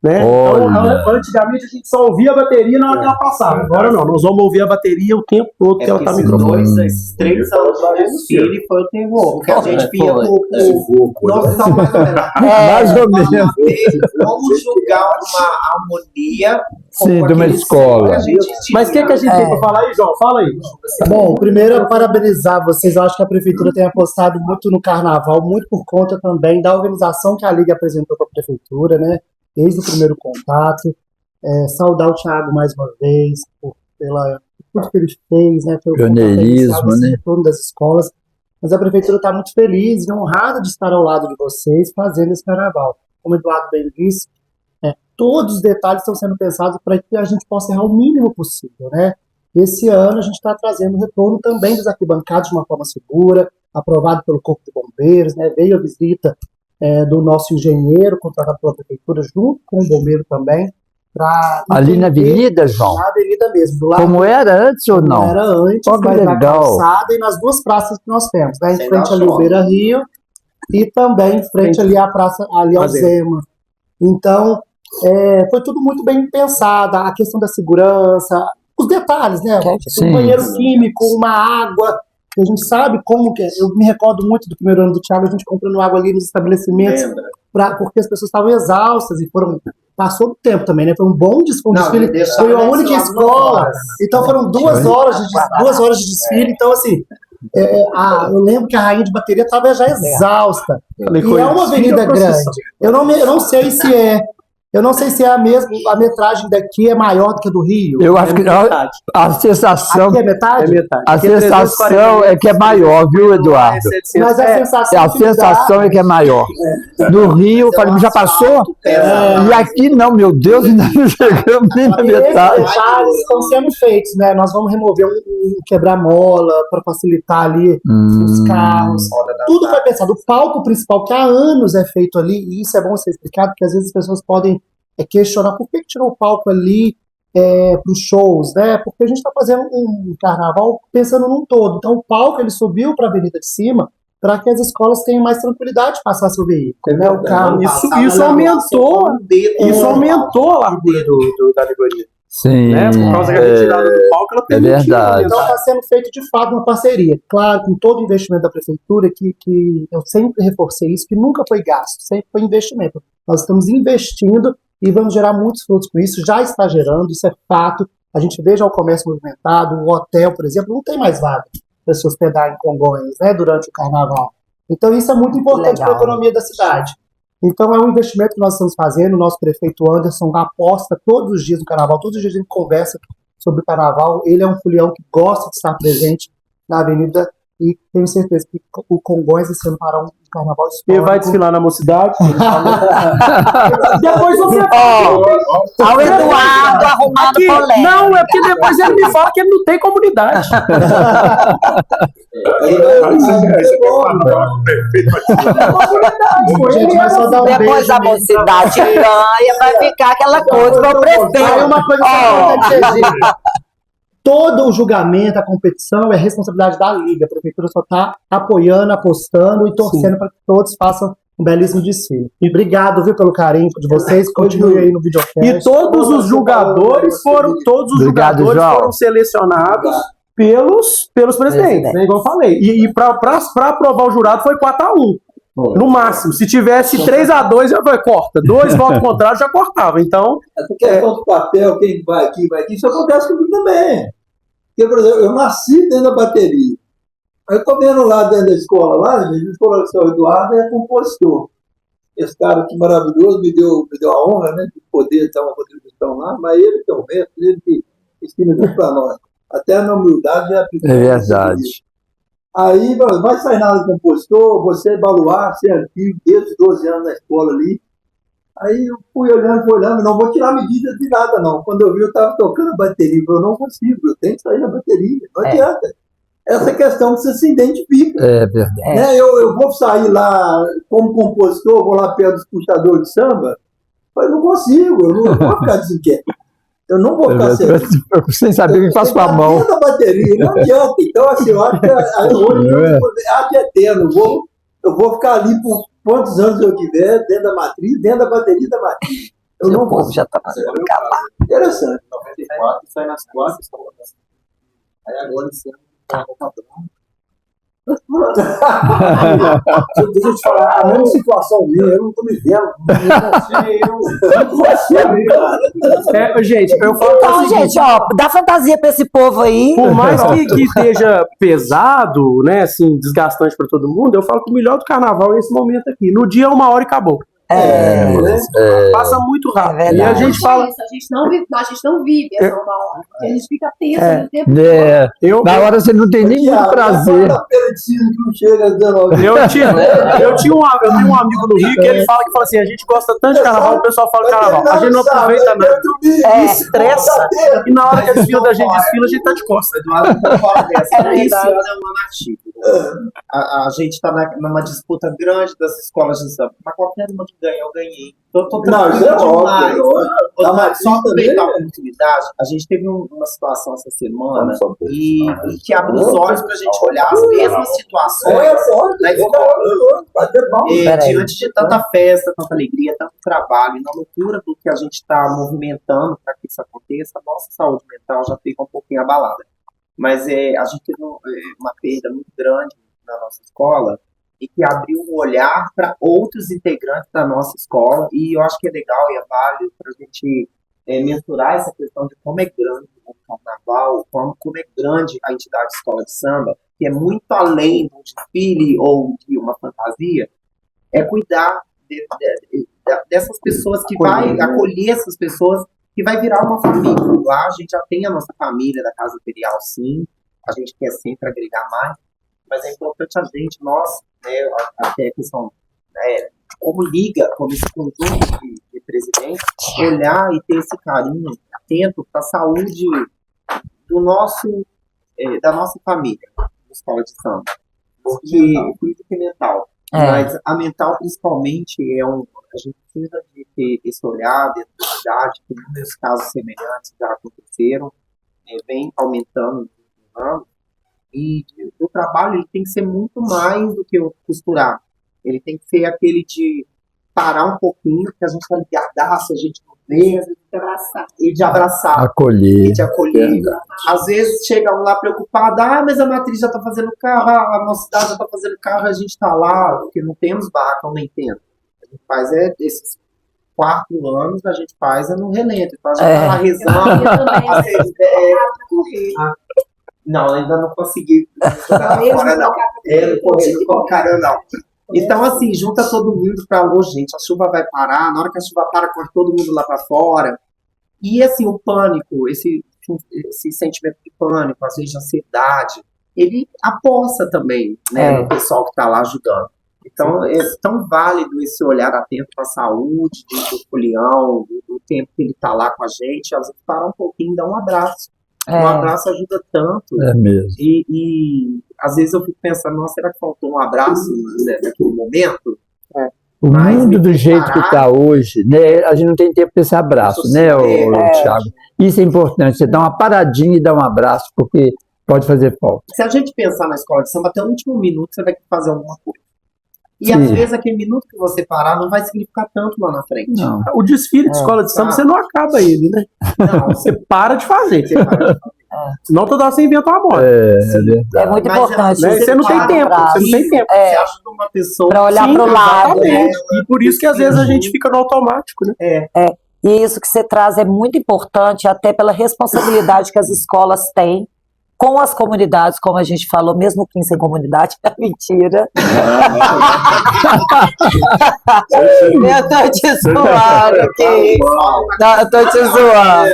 Né? Olha. Então, antigamente a gente só ouvia a bateria na hora que ela passava. Agora não, nós vamos ouvir a bateria o tempo todo que ela tá microfonada. Esses 3 anos de desfile foi o terror. Porque a gente vinha com noção mais ou menos. Mais ou menos. Vamos julgar uma harmonia. Sim, de uma escola. Mas o que a gente tem pra falar aí, João? Fala aí. Bom, primeiro, parabenizar vocês. Eu acho que a Prefeitura tem apostado muito no Carnaval, muito por conta também da organização que a Liga apresentou para a Prefeitura, né? Desde o primeiro contato. Saudar o Thiago mais uma vez por tudo que ele fez, né? Pelo Pioneirismo, né? retorno das escolas. Mas a Prefeitura está muito feliz e honrada de estar ao lado de vocês fazendo esse Carnaval. Como o Eduardo bem disse, todos os detalhes estão sendo pensados para que a gente possa errar o mínimo possível, né? Esse ano a gente está trazendo o retorno também dos arquibancados de uma forma segura, aprovado pelo Corpo de Bombeiros, né? Veio a visita do nosso engenheiro, contratado pela Prefeitura, junto com o bombeiro também. Ali na avenida, João? Na avenida mesmo. Do lado Como era antes ou não? Como era antes, Oh, que mas na legal. calçada e nas duas praças que nós temos, né? Em Sem frente dar ali ao sono. Beira Rio e também em frente ali à praça, ali ao Zema. Então, foi tudo muito bem pensado, a questão da segurança, os detalhes, né? Sim. Um banheiro químico, uma água, que a gente sabe como que é. Eu me recordo muito do primeiro ano do Thiago, a gente comprando água ali nos estabelecimentos, porque as pessoas estavam exaustas e passou do tempo também, né? Foi um bom desfile, foi a única escola, então foram 2 horas de desfile, então assim, eu lembro que a rainha de bateria estava já exausta, e é uma avenida grande, eu não sei se a metragem daqui é maior do que a do Rio. Eu acho que a sensação, Aqui é metade? a sensação é que é maior, viu, Eduardo? Mas a sensação, A sensação é que é maior. No Rio, eu falei, já passou? E aqui não, meu Deus, ainda não chegamos nem na metade. Esses detalhes estão sendo feitos, né? Nós vamos remover um quebra-mola para facilitar ali os carros. Tudo foi pensado. O palco principal, que há anos é feito ali, e isso é bom ser explicado, porque às vezes as pessoas podem questionar por que tirou o palco ali para os shows, né? Porque a gente está fazendo um carnaval pensando num todo. Então o palco ele subiu para a avenida de cima para que as escolas tenham mais tranquilidade de passar seu veículo, né? O carro Isso aumentou a largura da alegoria. Sim, Né? Por causa da retirada do palco, ela permitiu verdade. Então está sendo feito de fato uma parceria. Claro, com todo o investimento da prefeitura, que eu sempre reforcei isso, que nunca foi gasto, sempre foi investimento. Nós estamos investindo e vamos gerar muitos frutos com isso, já está gerando, isso é fato. A gente vê já o comércio movimentado, o hotel, por exemplo, não tem mais vaga para se hospedar em Congonhas, né, durante o carnaval. Então isso é muito importante para a economia da cidade. Então é um investimento que nós estamos fazendo, o nosso prefeito Anderson aposta todos os dias no carnaval, todos os dias a gente conversa sobre o carnaval, ele é um folião que gosta de estar presente na avenida e tenho certeza que o Congonhas esse ano fará um carnaval histórico. Ele vai desfilar na mocidade. Depois você Ao Eduardo arrumando polêmica. Não, é porque depois ele me fala que ele não tem comunidade. Depois a mocidade ganha, vai ficar aquela coisa para o prefeito. Uma coisa todo o julgamento, a competição é responsabilidade da Liga. A prefeitura só está apoiando, apostando e torcendo para que todos façam um belíssimo desfile. E obrigado, viu, pelo carinho de vocês. Continue aí no videocast. E todos os jogadores foram selecionados pelos presidentes, né? Igual eu falei. E para aprovar o jurado foi 4-1. No máximo. Se tivesse 3-2, já vai, corta. 2 votos contrários, já cortava. Então. Essa questão do papel, quem vai aqui, isso acontece comigo também. Porque, por exemplo, eu nasci dentro da bateria. Aí eu tô vendo lá dentro da escola, a escola do São Eduardo é compositor. Esse cara aqui maravilhoso me deu a honra, né, de poder dar uma contribuição lá, mas ele que é o mestre, ele que ensina tudo para nós. Até na humildade é verdade. Aí vai sair nada de compositor, você é baluarte, você é antigo, desde os 12 anos na escola ali. Aí eu fui olhando, não vou tirar medida de nada não. Quando eu vi, eu estava tocando a bateria, eu não consigo, eu tenho que sair na bateria, não adianta. Essa questão que você se identifica. É verdade. Né? Eu vou sair lá como compositor, vou lá perto dos puxadores de samba, mas não consigo, eu não vou ficar desinquieto. Eu não vou ficar sem saber o que faço com a mão. Dentro da bateria, não adianta. Então, assim, eu acho que hoje é eterno. Eu vou ficar ali por quantos anos eu tiver, dentro da matriz, dentro da bateria da matriz. Eu não vou. Já tá fazendo interessante. 94, sai nas 4, aí agora esse ano tá Deixa eu te falar, a mesma situação minha, eu não tô me vendo. Gente, eu falo então, gente, dá fantasia pra esse povo aí. Por mais que esteja pesado, né, assim, desgastante pra todo mundo, eu falo que o melhor do carnaval é esse momento aqui. No dia, 1 hora e acabou. Passa muito rápido. E a gente fala. A gente não vive essa 1 hora. A gente fica tenso o tempo. Na hora você não tem nem muito prazer. Eu tenho um amigo no Rio que ele fala assim: a gente gosta tanto de carnaval, o pessoal fala de carnaval. A gente não aproveita nada. Estressa. E na hora que eles desfila, a gente tá de costas. Esse ano é um ano atípico. A gente está numa disputa grande das escolas de samba, mas qualquer uma que ganha, eu ganhei. Tô tranquilo demais. Só aproveitar a oportunidade, a gente teve uma situação essa semana e que abre os olhos para a gente olhar as mesmas situações na escola. Diante de tanta festa, tanta alegria, tanto trabalho e na loucura do que a gente está movimentando para que isso aconteça, a nossa saúde mental já fica um pouquinho abalada. Mas a gente teve uma perda muito grande na nossa escola e que abriu um olhar para outros integrantes da nossa escola, e eu acho que é legal e é válido para a gente mensurar essa questão de como é grande o carnaval, como é grande a entidade de escola de samba, que é muito além de um desfile ou de uma fantasia, é cuidar dessas pessoas, que vai acolher essas pessoas, que vai virar uma família. Lá a gente já tem a nossa família da Casa Imperial, sim, a gente quer sempre agregar mais, mas é importante a gente, nós, né, até a questão, como liga, como esse conjunto de presidentes, olhar e ter esse carinho atento para a saúde da nossa família, da escola de samba. Porque física e mental. Mas a mental, principalmente, a gente precisa de ter esse olhar dentro da cidade, que muitos casos semelhantes já aconteceram, vem aumentando nos últimos anos. E o trabalho ele tem que ser muito mais do que o costurar. Ele tem que ser aquele de parar um pouquinho, porque a gente está ligadaço, a gente não vê, e de abraçar. Acolher. E de acolher. Às vezes chega um lá preocupado, mas a matriz já está fazendo carro, a mocidade já está fazendo carro, a gente está lá, porque não temos barraca, nem tendo. A gente faz esses 4 anos, a gente faz no relento. Então a gente está lá rezando. Não, ainda não consegui. Fora, não. Não colocaram, não. Então, assim, junta todo mundo pra, gente, a chuva vai parar, na hora que a chuva para, corre todo mundo lá pra fora. E, assim, o pânico, esse sentimento de pânico, às vezes de ansiedade, ele aposta também, né, no pessoal que tá lá ajudando. Então, é tão válido esse olhar atento para a saúde do folião, do tempo que ele está lá com a gente, às vezes parar um pouquinho e dar um abraço. Um abraço ajuda tanto. É mesmo. E às vezes eu fico pensando, nossa, será que faltou um abraço, né, naquele momento? O mundo do jeito que está hoje, né, a gente não tem tempo para esse abraço, né, Thiago? Isso é importante, você dá uma paradinha e dá um abraço, porque pode fazer falta. Se a gente pensar na escola de samba, até o último minuto você vai ter que fazer alguma coisa. E às vezes aquele minuto que você parar não vai significar tanto lá na frente. Não. O desfile de escola de samba, você não acaba ele, né? Não, você para de fazer. Senão toda hora você inventa uma moda. É muito importante. Né? Você não tem tempo. Você não tem tempo. Você acha que uma pessoa para olhar para o lado. Né? E por isso que às vezes a gente fica no automático, né? E isso que você traz é muito importante, até pela responsabilidade que as escolas têm com as comunidades, como a gente falou, mesmo que sem comunidade, é mentira. Eu tô te zoando aqui. Não, eu tô te zoando.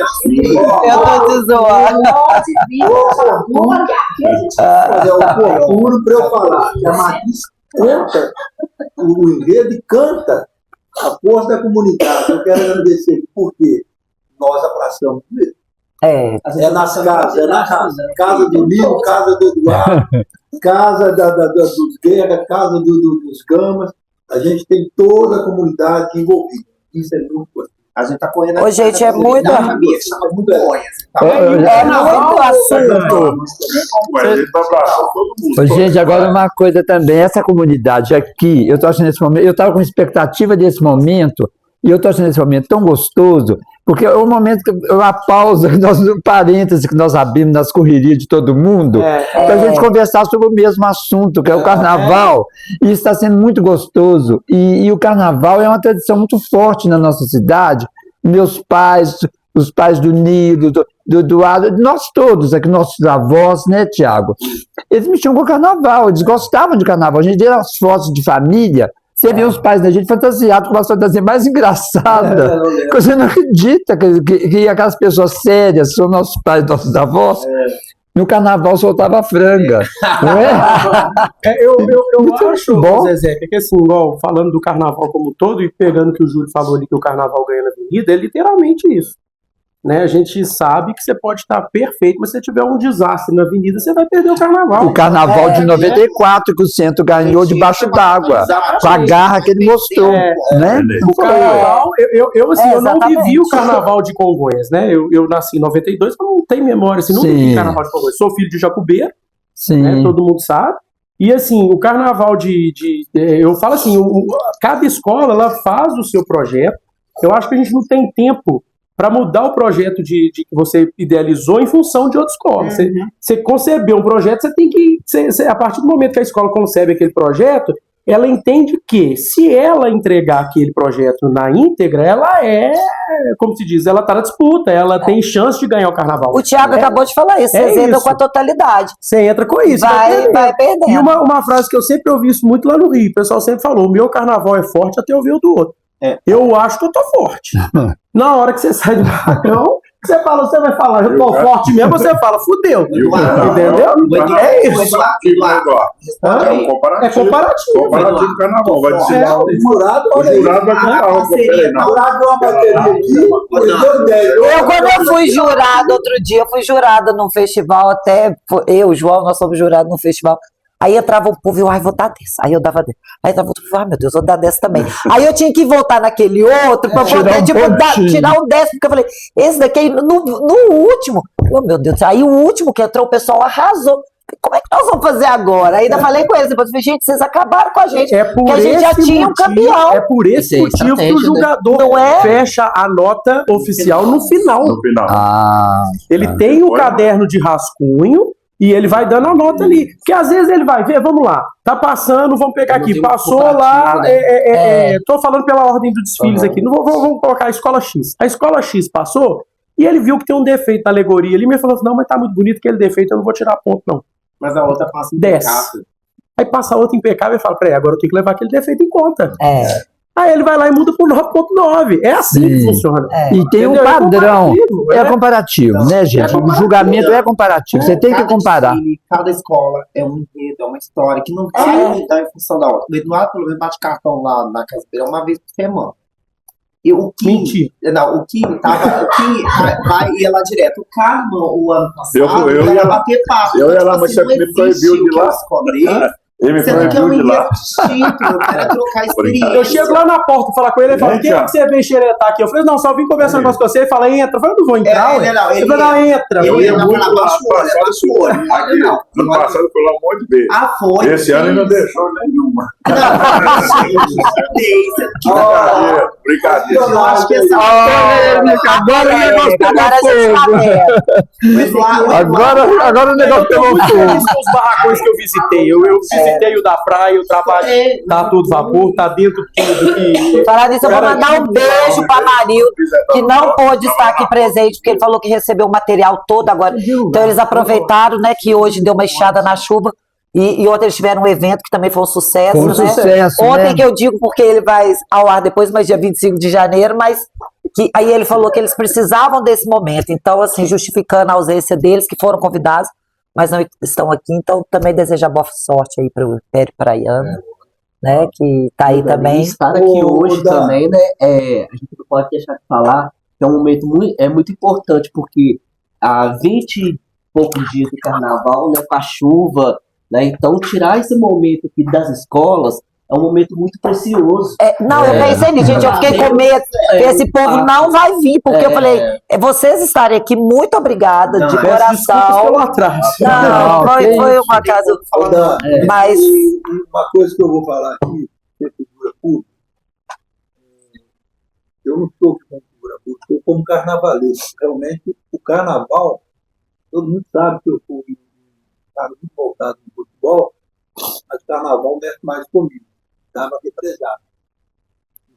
Eu tô te zoando. Fazer o puro para eu falar. A Matriz conta o enredo e canta a força da comunidade. Eu quero agradecer aqui porque nós abraçamos mesmo. É nas casas, casa do Nilo, casa do Eduardo, casa dos Guerra, casa dos Gamas. A gente tem toda a comunidade envolvida. Isso é muito importante. A gente tá correndo. Ô, gente, é muito. É muito assunto. Ô, gente, agora uma coisa também, essa comunidade aqui, eu tô achando esse momento, eu estava com expectativa desse momento, e eu tô achando esse momento tão gostoso, porque é um momento, uma pausa, um parêntese que nós abrimos nas correrias de todo mundo, para a gente conversar sobre o mesmo assunto, que é o carnaval. E isso está sendo muito gostoso. E o carnaval é uma tradição muito forte na nossa cidade. Meus pais, os pais do Nilo, do Eduardo, nós todos aqui, nossos avós, né, Tiago? Eles mexiam com o carnaval, eles gostavam de carnaval. A gente vê as fotos de família. Você vê os pais da gente fantasiados com uma fantasia mais engraçada. Você não acredita que aquelas pessoas sérias são nossos pais, nossos avós. No carnaval soltava franga. Não é? Eu acho, bom, Zezé, que assim, igual, falando do carnaval como um todo, e pegando o que o Júlio falou ali, que o carnaval ganha na avenida, é literalmente isso. Né? A gente sabe que você pode estar perfeito, mas se tiver um desastre na avenida, você vai perder o carnaval. O carnaval de 94 que o centro ganhou debaixo d'água, com a garra que ele mostrou. Né? O carnaval, eu não vivi o carnaval de Congonhas, né? Eu nasci em 92, eu não tenho memória, assim, não vivi o carnaval de Congonhas. Sou filho de jacubeiro, né? Todo mundo sabe. E assim, o carnaval eu falo assim, cada escola ela faz o seu projeto. Eu acho que a gente não tem tempo para mudar o projeto que você idealizou em função de outra escola. Você concebeu um projeto, você tem que... a partir do momento que a escola concebe aquele projeto, ela entende que, se ela entregar aquele projeto na íntegra, ela como se diz, ela está na disputa, ela tem chance de ganhar o carnaval. O Thiago acabou de falar isso, você entra com a totalidade. Você entra com isso. Vai perdendo. E uma frase que eu sempre ouvi isso muito lá no Rio, o pessoal sempre falou, o meu carnaval é forte até eu ver o do outro. Eu acho que eu tô forte. Na hora que você sai do balcão, você vai falar, eu tô forte mesmo, você fala, fudeu. Entendeu? É isso. É comparativo. Comparativo do carnaval. Vai dizer, o jurado vai contar. Quando eu fui jurado, outro dia, eu fui jurada num festival, até eu, João, nós fomos jurados num festival. Aí entrava o povo e eu, vou dar dessa. Aí eu dava dessa. Aí entrava o povo, meu Deus, vou dar dessa também. Aí eu tinha que voltar naquele outro pra poder, tirar um 10, porque eu falei, esse daqui, no último, meu Deus, aí o último que entrou, o pessoal arrasou. Como é que nós vamos fazer agora? Ainda falei com eles, depois eu falei, gente, vocês acabaram com a gente, porque a gente já tinha um campeão. É por esse motivo que o jogador fecha a nota oficial no final. Ele tem o caderno de rascunho, e ele vai dando a nota ali. Porque às vezes ele vai ver, vamos lá, tá passando, vamos pegar aqui, passou lá, tô falando pela ordem dos desfiles aqui, vamos colocar a escola X. A escola X passou, E ele viu que tem um defeito na alegoria ali, e me falou assim, não, mas tá muito bonito aquele defeito, eu não vou tirar ponto, não. Mas a outra passa Desce. impecável. Aí passa a outra impecável e fala, peraí, agora eu tenho que levar aquele defeito em conta. Aí ele vai lá e muda por 9.9. É assim que funciona. E tem um Entendeu? padrão. comparativo, É comparativo, né, gente? O julgamento é comparativo. Você tem que Cada comparar. time, cada escola é um enredo, é uma história que não vai dar em função da outra. O Eduardo, pelo menos, bate cartão lá na Casa Beira uma vez por semana. E o Kim, não, o Kim ia lá direto. O Carmen, o ano passado, Eu ia bater papo. Eu ia Tipo lá, assim, mas você não me proibiu existe de ir lá. Ele me Você não quer um proibiu de ir lá. enredo distinto, eu quero trocar experiência. Eu chego lá na porta, falar com ele, ele fala, quem é que você vem xeretar aqui? Eu falei, não, só vim conversar com você. Ele fala, entra. Eu falei, eu não vou entrar, ué. Ele falou, não, entra. Eu ia muito lá, Ano passado foi lá um monte de vezes. Foi. Esse ano ele não deixou nenhuma. Brincadeira. Eu acho que essa Agora o negócio pegou fogo. Agora o negócio pegou fogo. Os barracões que eu visitei. Eu visitei o da praia, o trabalho tá todo vapor, tá dentro do que... Falar nisso, eu vou mandar um beijo para Marildo, que não pôde estar aqui presente, porque ele falou que recebeu o material todo agora. Então eles aproveitaram, né, que hoje deu uma enxada na chuva. E ontem eles tiveram um evento que também foi um sucesso, Foi um né? sucesso, Ontem né? que eu digo porque ele vai ao ar depois, mas dia 25 de janeiro, mas que aí ele falou que eles precisavam desse momento. Então, assim, justificando a ausência deles, que foram convidados, mas não estão aqui. Então, também desejo boa sorte aí para o Império Praiano, né? Que está aí também. Estar aqui hoje também, né? A gente não pode deixar de falar que é um momento muito importante, porque há 20 e poucos dias do carnaval, né? Com a chuva, né? Então, tirar esse momento aqui das escolas é um momento muito precioso. Não, eu pensei nisso, gente. Eu fiquei com medo que esse povo não vai vir, porque eu falei, vocês estarem aqui, muito obrigada, de coração. Não, foi uma casa. Mas. Uma coisa que eu vou falar aqui, que é figura pública. Eu não estou como figura pública, estou como carnavalesco. Realmente, o carnaval, todo mundo sabe que eu fui muito voltado no futebol, mas o carnaval mexe mais comigo. Estava represado.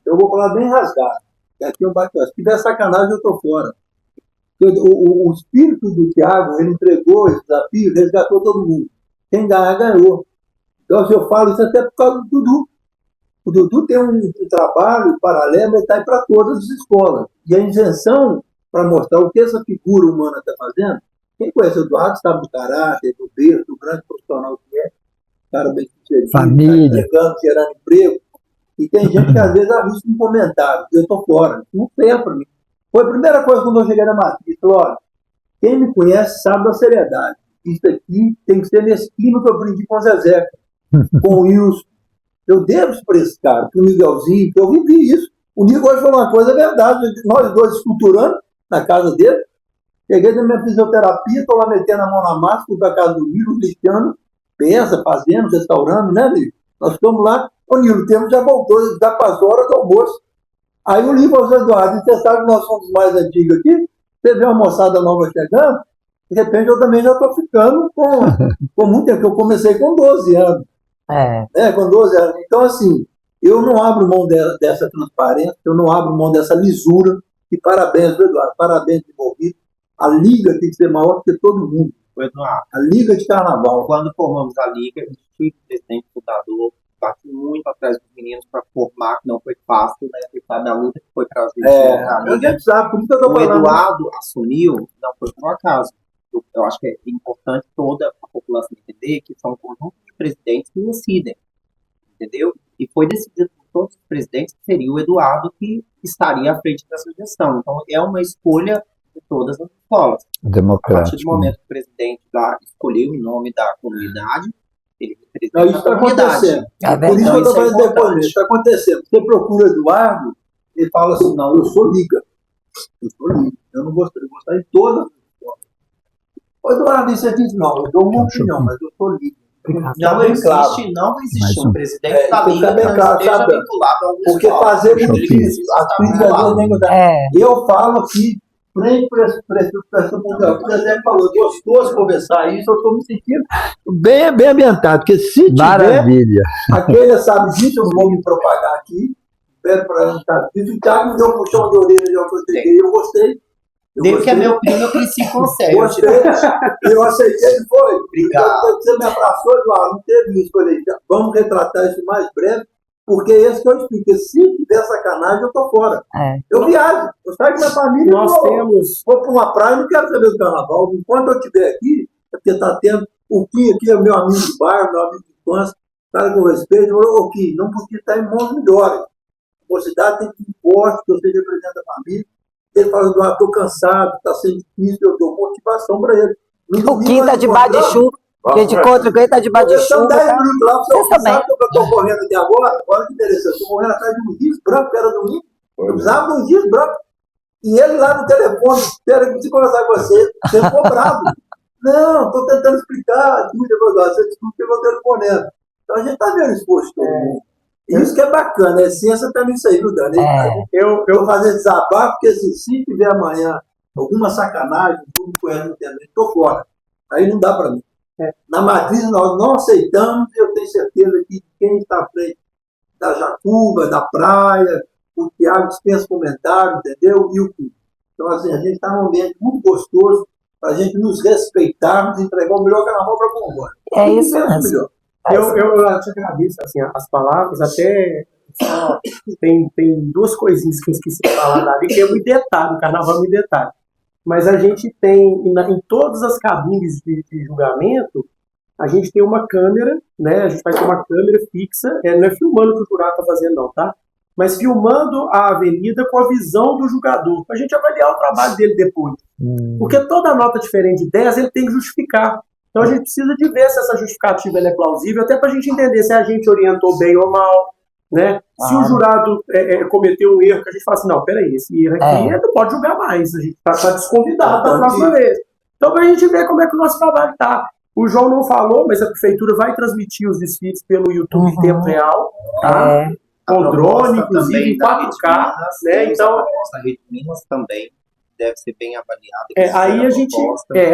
Então eu vou falar bem rasgado. Aqui se tiver sacanagem, eu estou fora. O espírito do Thiago, ele entregou esse desafio, resgatou todo mundo. Quem ganhar, ganhou. Então, eu falo isso até por causa do Dudu. O Dudu tem um trabalho paralelo, ele está aí para todas as escolas. E a isenção, para mostrar o que essa figura humana está fazendo, quem conhece o Eduardo sabe do caráter, do berço, do grande profissional que é, cara bem sucedido, família, entregando, gerando emprego. E tem gente que às vezes arrisca um comentário, eu estou fora, não tem para mim. Foi a primeira coisa quando eu cheguei na matriz, falou, olha, quem me conhece sabe da seriedade. Isso aqui tem que ser nesse clima que eu aprendi com o Zezé, com o Wilson. Eu devo isso para esse cara, para o Miguelzinho, que eu vivi isso. O Nico hoje falou uma coisa, é verdade, nós dois esculturando na casa dele. Cheguei da minha fisioterapia, estou lá metendo a mão na massa, fui para a casa do Nilo, Cristiano, pensa, fazendo, restaurando, né, Nilo? Nós ficamos lá, o Nilo, o tempo já voltou, já passou a hora do almoço. Aí o Nilo falou, Eduardo, você sabe que nós somos mais antigos aqui? Você vê uma moçada nova chegando, de repente eu também já estou ficando com muito tempo, eu comecei com 12 anos. Com 12 anos. Então, assim, eu não abro mão dessa transparência, eu não abro mão dessa lisura, e parabéns, Eduardo, parabéns de envolvido. A liga tem que ser maior que todo mundo. Eduardo, a liga de carnaval. Quando formamos a liga, a gente tinha o presidente fundador, bati muito atrás dos meninos para formar, que não foi fácil, né? Você sabe a luta que foi trazer a liga. Sabe, por isso que eu tô o falando. Eduardo assumiu, não foi por um acaso. Eu acho que é importante toda a população entender que são um conjunto de presidentes que decidem, entendeu? E foi decidido por todos os presidentes que seria o Eduardo que estaria à frente dessa gestão. Então, é uma escolha de todas as escolas. Democrático. A partir do momento que o presidente escolheu em nome da comunidade, ele representa não, isso está acontecendo. Por isso que eu estou fazendo depoimento. Isso está acontecendo. Você procura o Eduardo, ele fala assim, não, eu sou liga. Eu sou liga. Eu não gostaria de gostar em todas as escolas. O Eduardo disse aqui, não, eu dou uma opinião, mas eu sou liga. Não existe um presidente da liga que não esteja vinculado a alguma porque fazer é muito difícil. As crises às vezes nem gostam. Eu falo aqui, frente para essa mundial, o Zé falou, gostoso conversar isso, eu estou me sentindo bem ambientado, porque se maravilha. Tiver, aquele sabe disso, eu não vou me propagar aqui, espero para não estar disso, o Thiago me deu um puxão de orelha de onde eu cheguei, eu gostei, Desde que é meu primo, eu cresci com sério. Gostei, eu aceitei, foi. Obrigado. Então, você me abraçou, Eduardo, não teve isso. Falei, vamos retratar isso mais breve, porque é esse que eu explico. Se tiver sacanagem, eu tô fora. Eu viajo, eu saio com minha família, Nós vou para uma praia, não quero saber do carnaval. Enquanto eu estiver aqui, é porque está tendo. O Kim aqui é meu amigo de bairro, meu amigo de infância, cara com respeito, falou, Kim, não podia estar em mãos melhores. A mocidade tem que ir forte, que você representa a família. Ele fala, Eduardo, estou cansado, está sendo difícil, eu dou motivação para ele. O Kim está debaixo de chuva. A gente encontra com ele, está debaixo de chuva. 10 minutos lá, você sabe o que eu estou correndo aqui agora? Olha que interessante, estou correndo atrás de um giz branco, que era domingo. Eu precisava de um giz branco. E ele lá no telefone, espera que eu conversar com você, você ficou bravo. Não, estou tentando explicar, você desculpa que eu estou telefonando. Então a gente está vendo exposto todo mundo. Isso que é bacana, a essência está nisso aí, viu, Dani? Eu vou fazer desabafo, porque se tiver amanhã alguma sacanagem, tudo com ela no internet, estou fora. Aí não dá para mim. Na matriz nós não aceitamos, e eu tenho certeza que quem está à frente da Jacuba, da praia, o Thiago dispensa comentário, entendeu? E o Kim. Então, assim, a gente está num ambiente muito gostoso para a gente nos respeitarmos e entregar o melhor carnaval para a Congonha. É isso mesmo. Eu te agradeço assim, as palavras, até tem duas coisinhas que eu esqueci de falar ali, que é muito detalhe, o carnaval é muito detalhe. Mas a gente tem, em todas as cabines de julgamento, a gente tem uma câmera, né? A gente vai ter uma câmera fixa, não é filmando o que o jurado está fazendo, não, tá? Mas filmando a avenida com a visão do julgador, para a gente avaliar o trabalho dele depois. Porque toda nota diferente de 10, ele tem que justificar. Então a gente precisa de ver se essa justificativa é plausível, até para a gente entender se a gente orientou bem ou mal, né? Se o jurado cometeu um erro, que a gente fala assim, não, peraí, esse erro aqui não pode julgar mais, a gente está desconvidado da próxima vez. Então para a gente ver como é que o nosso trabalho está. O João não falou, mas a prefeitura vai transmitir os desfiles pelo YouTube em tempo real, tá? Com drone, inclusive em 4K, né? Então a Rede Minas também deve ser bem avaliada. Aí a gente,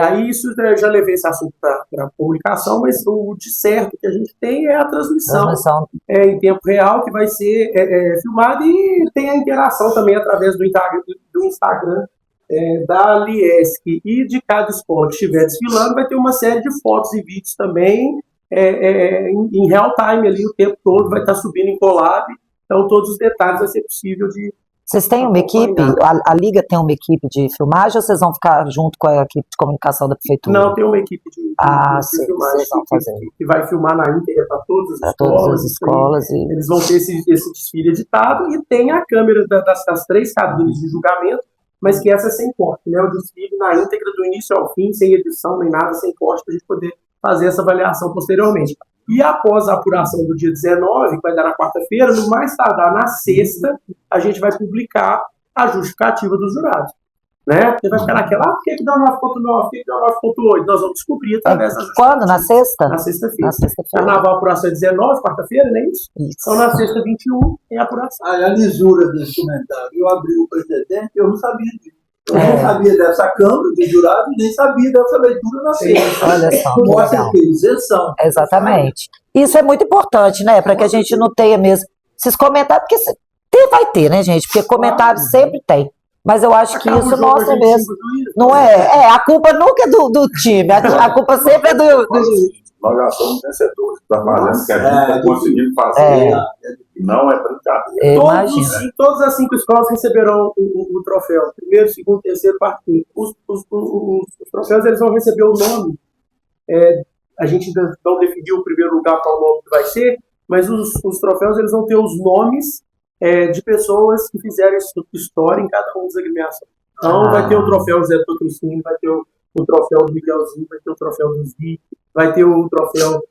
aí isso eu já levei esse assunto para a comunicação, mas o de certo que a gente tem é a transmissão em tempo real, que vai ser filmada, e tem a interação também através do Instagram da Liesc, e de cada escola que estiver desfilando vai ter uma série de fotos e vídeos também em real time ali o tempo todo, vai estar subindo em collab, então todos os detalhes vai ser possível de... Vocês têm uma equipe? A Liga tem uma equipe de filmagem ou vocês vão ficar junto com a equipe de comunicação da prefeitura? Não, tem uma equipe de filmagem que vai filmar na íntegra para todas as escolas. Eles vão ter esse desfile editado, e tem a câmera das 3 cabines de julgamento, mas que essa é sem corte, né? O desfile na íntegra do início ao fim, sem edição nem nada, sem corte, para a gente poder fazer essa avaliação posteriormente. E após a apuração do dia 19, que vai dar na quarta-feira, no mais tardar na sexta, a gente vai publicar a justificativa dos jurados. Né? Você vai ficar naquela, por que dá 9.9, por que dá 9.8? Nós vamos descobrir através da justificativa. Quando? Na sexta? Na sexta-feira. Carnaval, apuração é 19, quarta-feira, não é isso? Então na sexta, 21, tem a apuração. A lisura desse comentário, eu abri o precedente, eu não sabia disso. Eu não sabia dessa câmara de jurado, nem sabia dessa leitura na sexta. Olha só, que legal. Isenção. Exatamente. Isso é muito importante, né? Para que a gente não tenha mesmo esses comentários, porque vai ter, né, gente? Porque comentários sempre tem. Mas eu acho que isso mostra mesmo. Não é? A culpa nunca é do time, a culpa sempre é do juiz. Nós já somos vencedores, está fazendo o que a gente está conseguindo fazer. Não é brincadeira. Todas as 5 escolas receberão o troféu. Primeiro, segundo, terceiro, quarto, quinto. Os troféus, eles vão receber o nome. A gente ainda não definiu o primeiro lugar qual nome que vai ser, mas os troféus, eles vão ter os nomes de pessoas que fizeram história em cada uma das agremiações. Então, vai ter o troféu Zé Patrocínio, vai ter o troféu do Miguelzinho, vai ter o troféu do Zvi, vai ter o troféu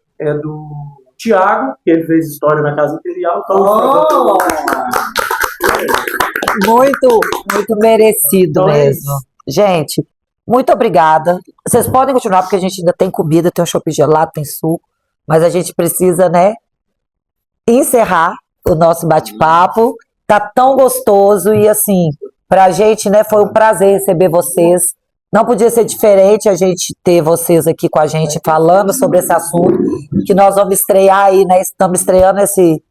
do Thiago, que ele fez história na Casa Imperial. Então, muito merecido mesmo. Gente, muito obrigada. Vocês podem continuar, porque a gente ainda tem comida, tem um chopp gelado, tem suco, mas a gente precisa, né, encerrar o nosso bate-papo. Tá tão gostoso e, assim, pra gente, né, foi um prazer receber vocês. Não podia ser diferente a gente ter vocês aqui com a gente falando sobre esse assunto, que nós vamos estrear aí, né? Estamos estreando esse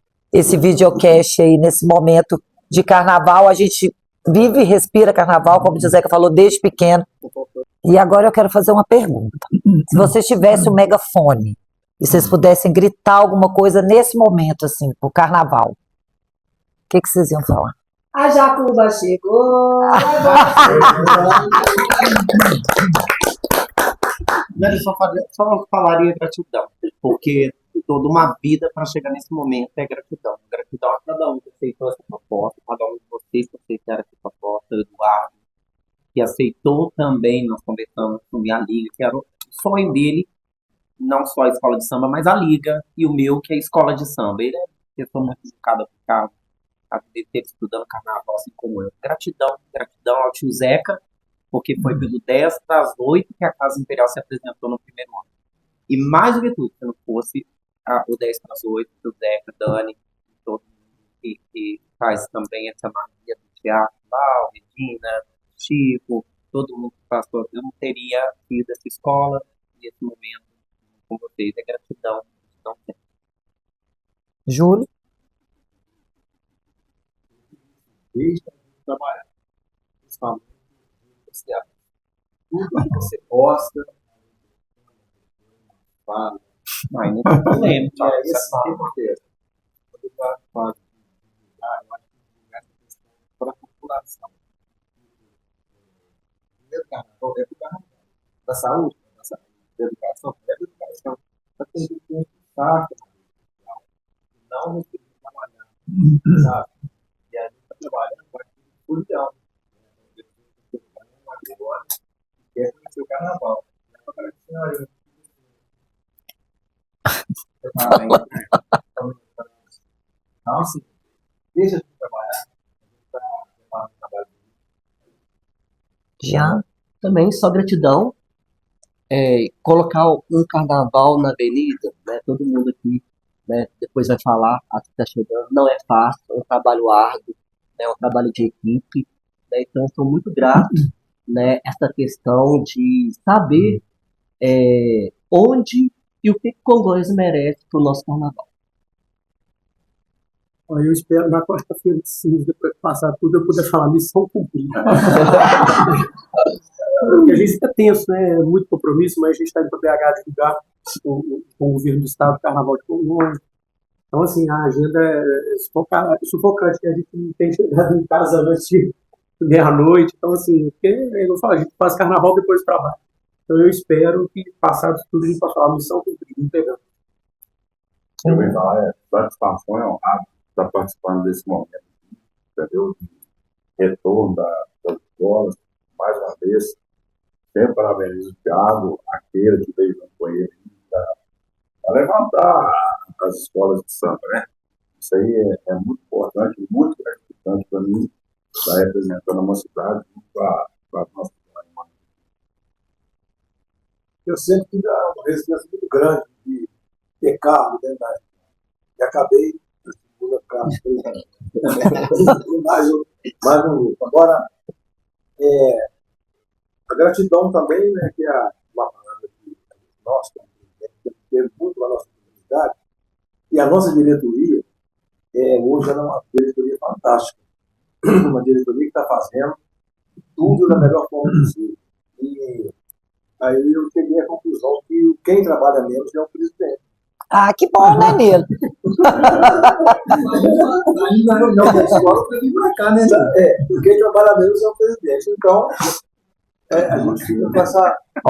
videocast aí nesse momento de carnaval. A gente vive e respira carnaval, como o Zeca falou, desde pequeno. E agora eu quero fazer uma pergunta. Se vocês tivessem um megafone e vocês pudessem gritar alguma coisa nesse momento, assim, pro carnaval, o que vocês iam falar? A Jacuba chegou! Eu só falaria gratidão, porque toda uma vida para chegar nesse momento é gratidão. Gratidão a cada um que aceitou essa proposta, cada um de vocês que aceitaram essa proposta, o Eduardo, que aceitou também, nós conversamos sobre a Liga, que era o sonho dele, não só a escola de samba, mas a Liga, e o meu, que é a escola de samba. Ele é uma pessoa muito educada por casa, a vida dele estudando carnaval, assim como eu. Gratidão ao tio Zeca, porque foi pelo 10 para as 8 que a Casa Imperial se apresentou no primeiro ano. E mais do que tudo, se não fosse o 10 para as 8, o Zeca, Dani, todo mundo que faz também essa magia do teatro, Val, Regina, Chico, todo mundo que passou, eu não teria tido essa escola e esse momento com vocês. É gratidão. Júlio? Desde a gente trabalhar, principalmente esse teatro. Tudo que você gosta, fala, Mas não lembro. é isso que acontece. Quando eu falo de divulgar, eu acho que divulgar essa questão para a população. Primeiro carnaval é do carnaval. Da saúde, da educação, é da educação. Mas tem gente que tem um saco, não nos tem que trabalhar, sabe? E a gente está trabalhando para aquilo de leão. Agora, quer conhecer o carnaval. É para agradecer a ele. Então, assim, deixa de trabalhar, a gente está preparando o trabalho. Já? Também só gratidão. Colocar um carnaval na avenida, né? Todo mundo aqui, né? Depois vai falar, a que está chegando, não é fácil, é um trabalho árduo, né? É um trabalho de equipe, né? Então eu sou muito grato, né? Essa questão de saber onde e o que Congonhas merece para o nosso carnaval. Eu espero na quarta-feira de cinza, depois de passar tudo, eu puder falar missão cumprida. Porque a gente fica tenso, né? Muito compromisso, mas a gente está indo para BH divulgar com o governo do estado, o carnaval de Congonhas. Então, assim, a agenda é sufocante, que a gente não tem chegado em casa antes de meia-noite. Então, assim, porque eu falo, a gente faz carnaval depois do trabalho. Então, eu espero que, passado tudo, a gente possa falar missão cumprida, não pegando. Eu vou falar, satisfação é honrado estar participando desse momento, entendeu? De retorno das escolas, mais uma vez. Sempre parabenizo o Thiago, aquele que veio junto com ele, para levantar as escolas de samba, né? Isso aí é muito importante, muito gratificante para mim, estar representando uma cidade para a nossa cidade. Eu sempre tive uma resistência muito grande de ter carro dentro da época. E acabei na segunda carro. Mas não. Agora, a gratidão também, né, que é uma palavra que nós temos muito na nossa comunidade, e a nossa diretoria, hoje ela é uma diretoria fantástica. Uma diretoria que está fazendo tudo da melhor forma possível. E aí eu cheguei à conclusão que quem trabalha menos é o presidente. Ah, que bom, né, Nilo? Ainda não da escola para vir para cá, né? Quem trabalha menos é o presidente. Então, a gente fica com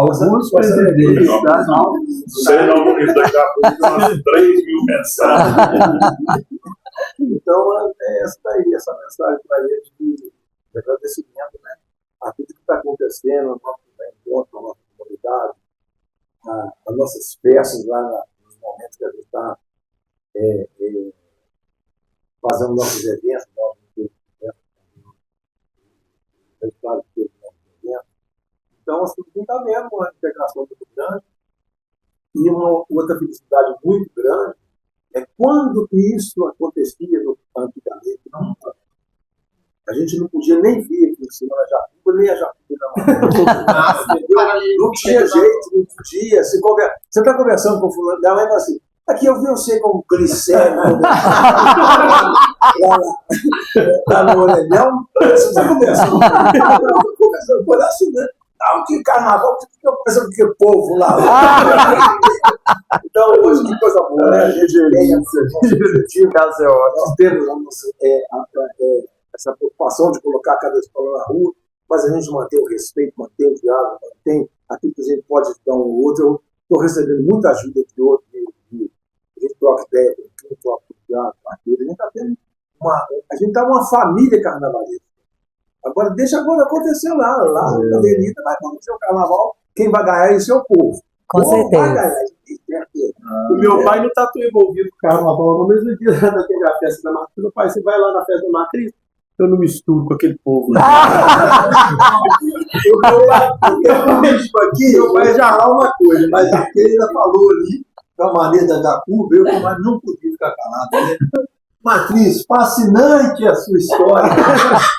alguns presidentes. Sei não, porque daqui a pouco umas 3 mil mensagens. Então, essa daí, essa mensagem para eles de agradecimento, né? A tudo que está acontecendo no nosso encontro, na nossa comunidade, as nossas festas lá nos momentos que a gente está fazendo nossos eventos, então, assim, a gente está vendo uma integração muito grande e uma outra felicidade muito grande é quando isso acontecia antigamente. Não, a gente não podia nem vir aqui em cima da Jacuba, nem a Jacuba não tinha jeito, não podia. Você está conversando com o fulano dela, mas assim, Aqui eu vi você com glicério. Lá no orelhão. Você está conversando. Por isso, né? Não, que carnaval, que eu penso que povo lá. Então, hoje, que coisa boa, né? A gente tem nós temos essa preocupação de colocar cada escola na rua, mas a gente mantém o respeito, mantém o diálogo, mantém aquilo que a gente pode dar um ou outro. Eu estou recebendo muita ajuda de outros, a gente troca ideia, a gente troca diálogo, a gente está tendo uma família carnavalesca. Agora, deixa agora acontecer lá na avenida vai acontecer o carnaval, quem vai ganhar é o seu povo. Com certeza. O meu pai não está tão envolvido com o carnaval, no mesmo dia daquela festa da Matriz. Meu pai, você vai lá na festa da Matriz, eu não misturo com aquele povo. Né? Meu pai já lá uma coisa, mas aquele ainda falou ali, da maneira da curva, eu não podia ficar calado. Né? Matriz, fascinante a sua história.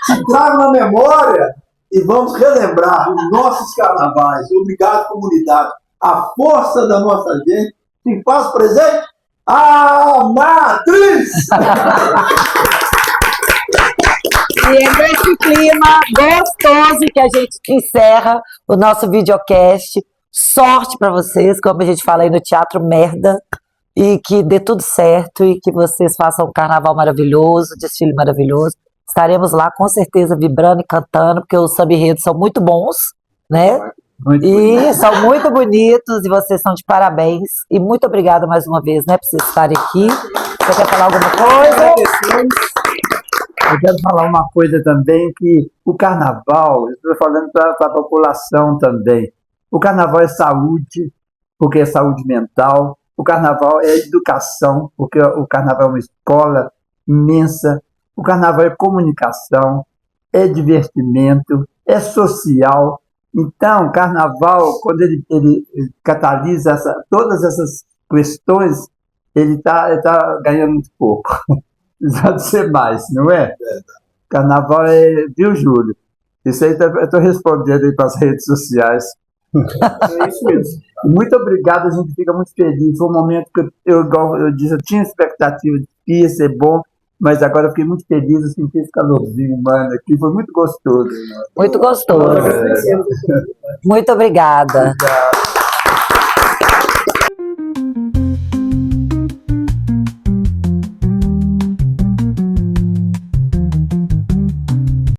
Te trago na memória e vamos relembrar os nossos carnavais. Obrigado, comunidade. A força da nossa gente se faz presente a Matriz! E é nesse clima gostoso que a gente encerra o nosso videocast. Sorte para vocês, como a gente fala aí no Teatro Merda, e que dê tudo certo e que vocês façam um carnaval maravilhoso, desfile maravilhoso. Estaremos lá com certeza vibrando e cantando, porque os samba-enredos são muito bons, né? São muito bonitos e vocês são de parabéns. E muito obrigada mais uma vez, né, por vocês estarem aqui. Você quer falar alguma coisa? Eu quero falar uma coisa também, que o carnaval, eu estou falando para a população também, o carnaval é saúde, porque é saúde mental, o carnaval é educação, porque o carnaval é uma escola imensa, o carnaval é comunicação, é divertimento, é social. Então, o carnaval, quando ele catalisa todas essas questões, ele tá ganhando muito pouco. Precisa de ser mais, não é? Carnaval viu, Júlio? Isso aí eu estou respondendo aí para as redes sociais. É isso mesmo. Muito obrigado, a gente fica muito feliz. Foi um momento que eu disse, eu tinha expectativa de que ia ser bom, mas agora eu fiquei muito feliz, eu senti esse calorzinho humano aqui, foi muito gostoso. Muito gostoso. Muito obrigada. Obrigado.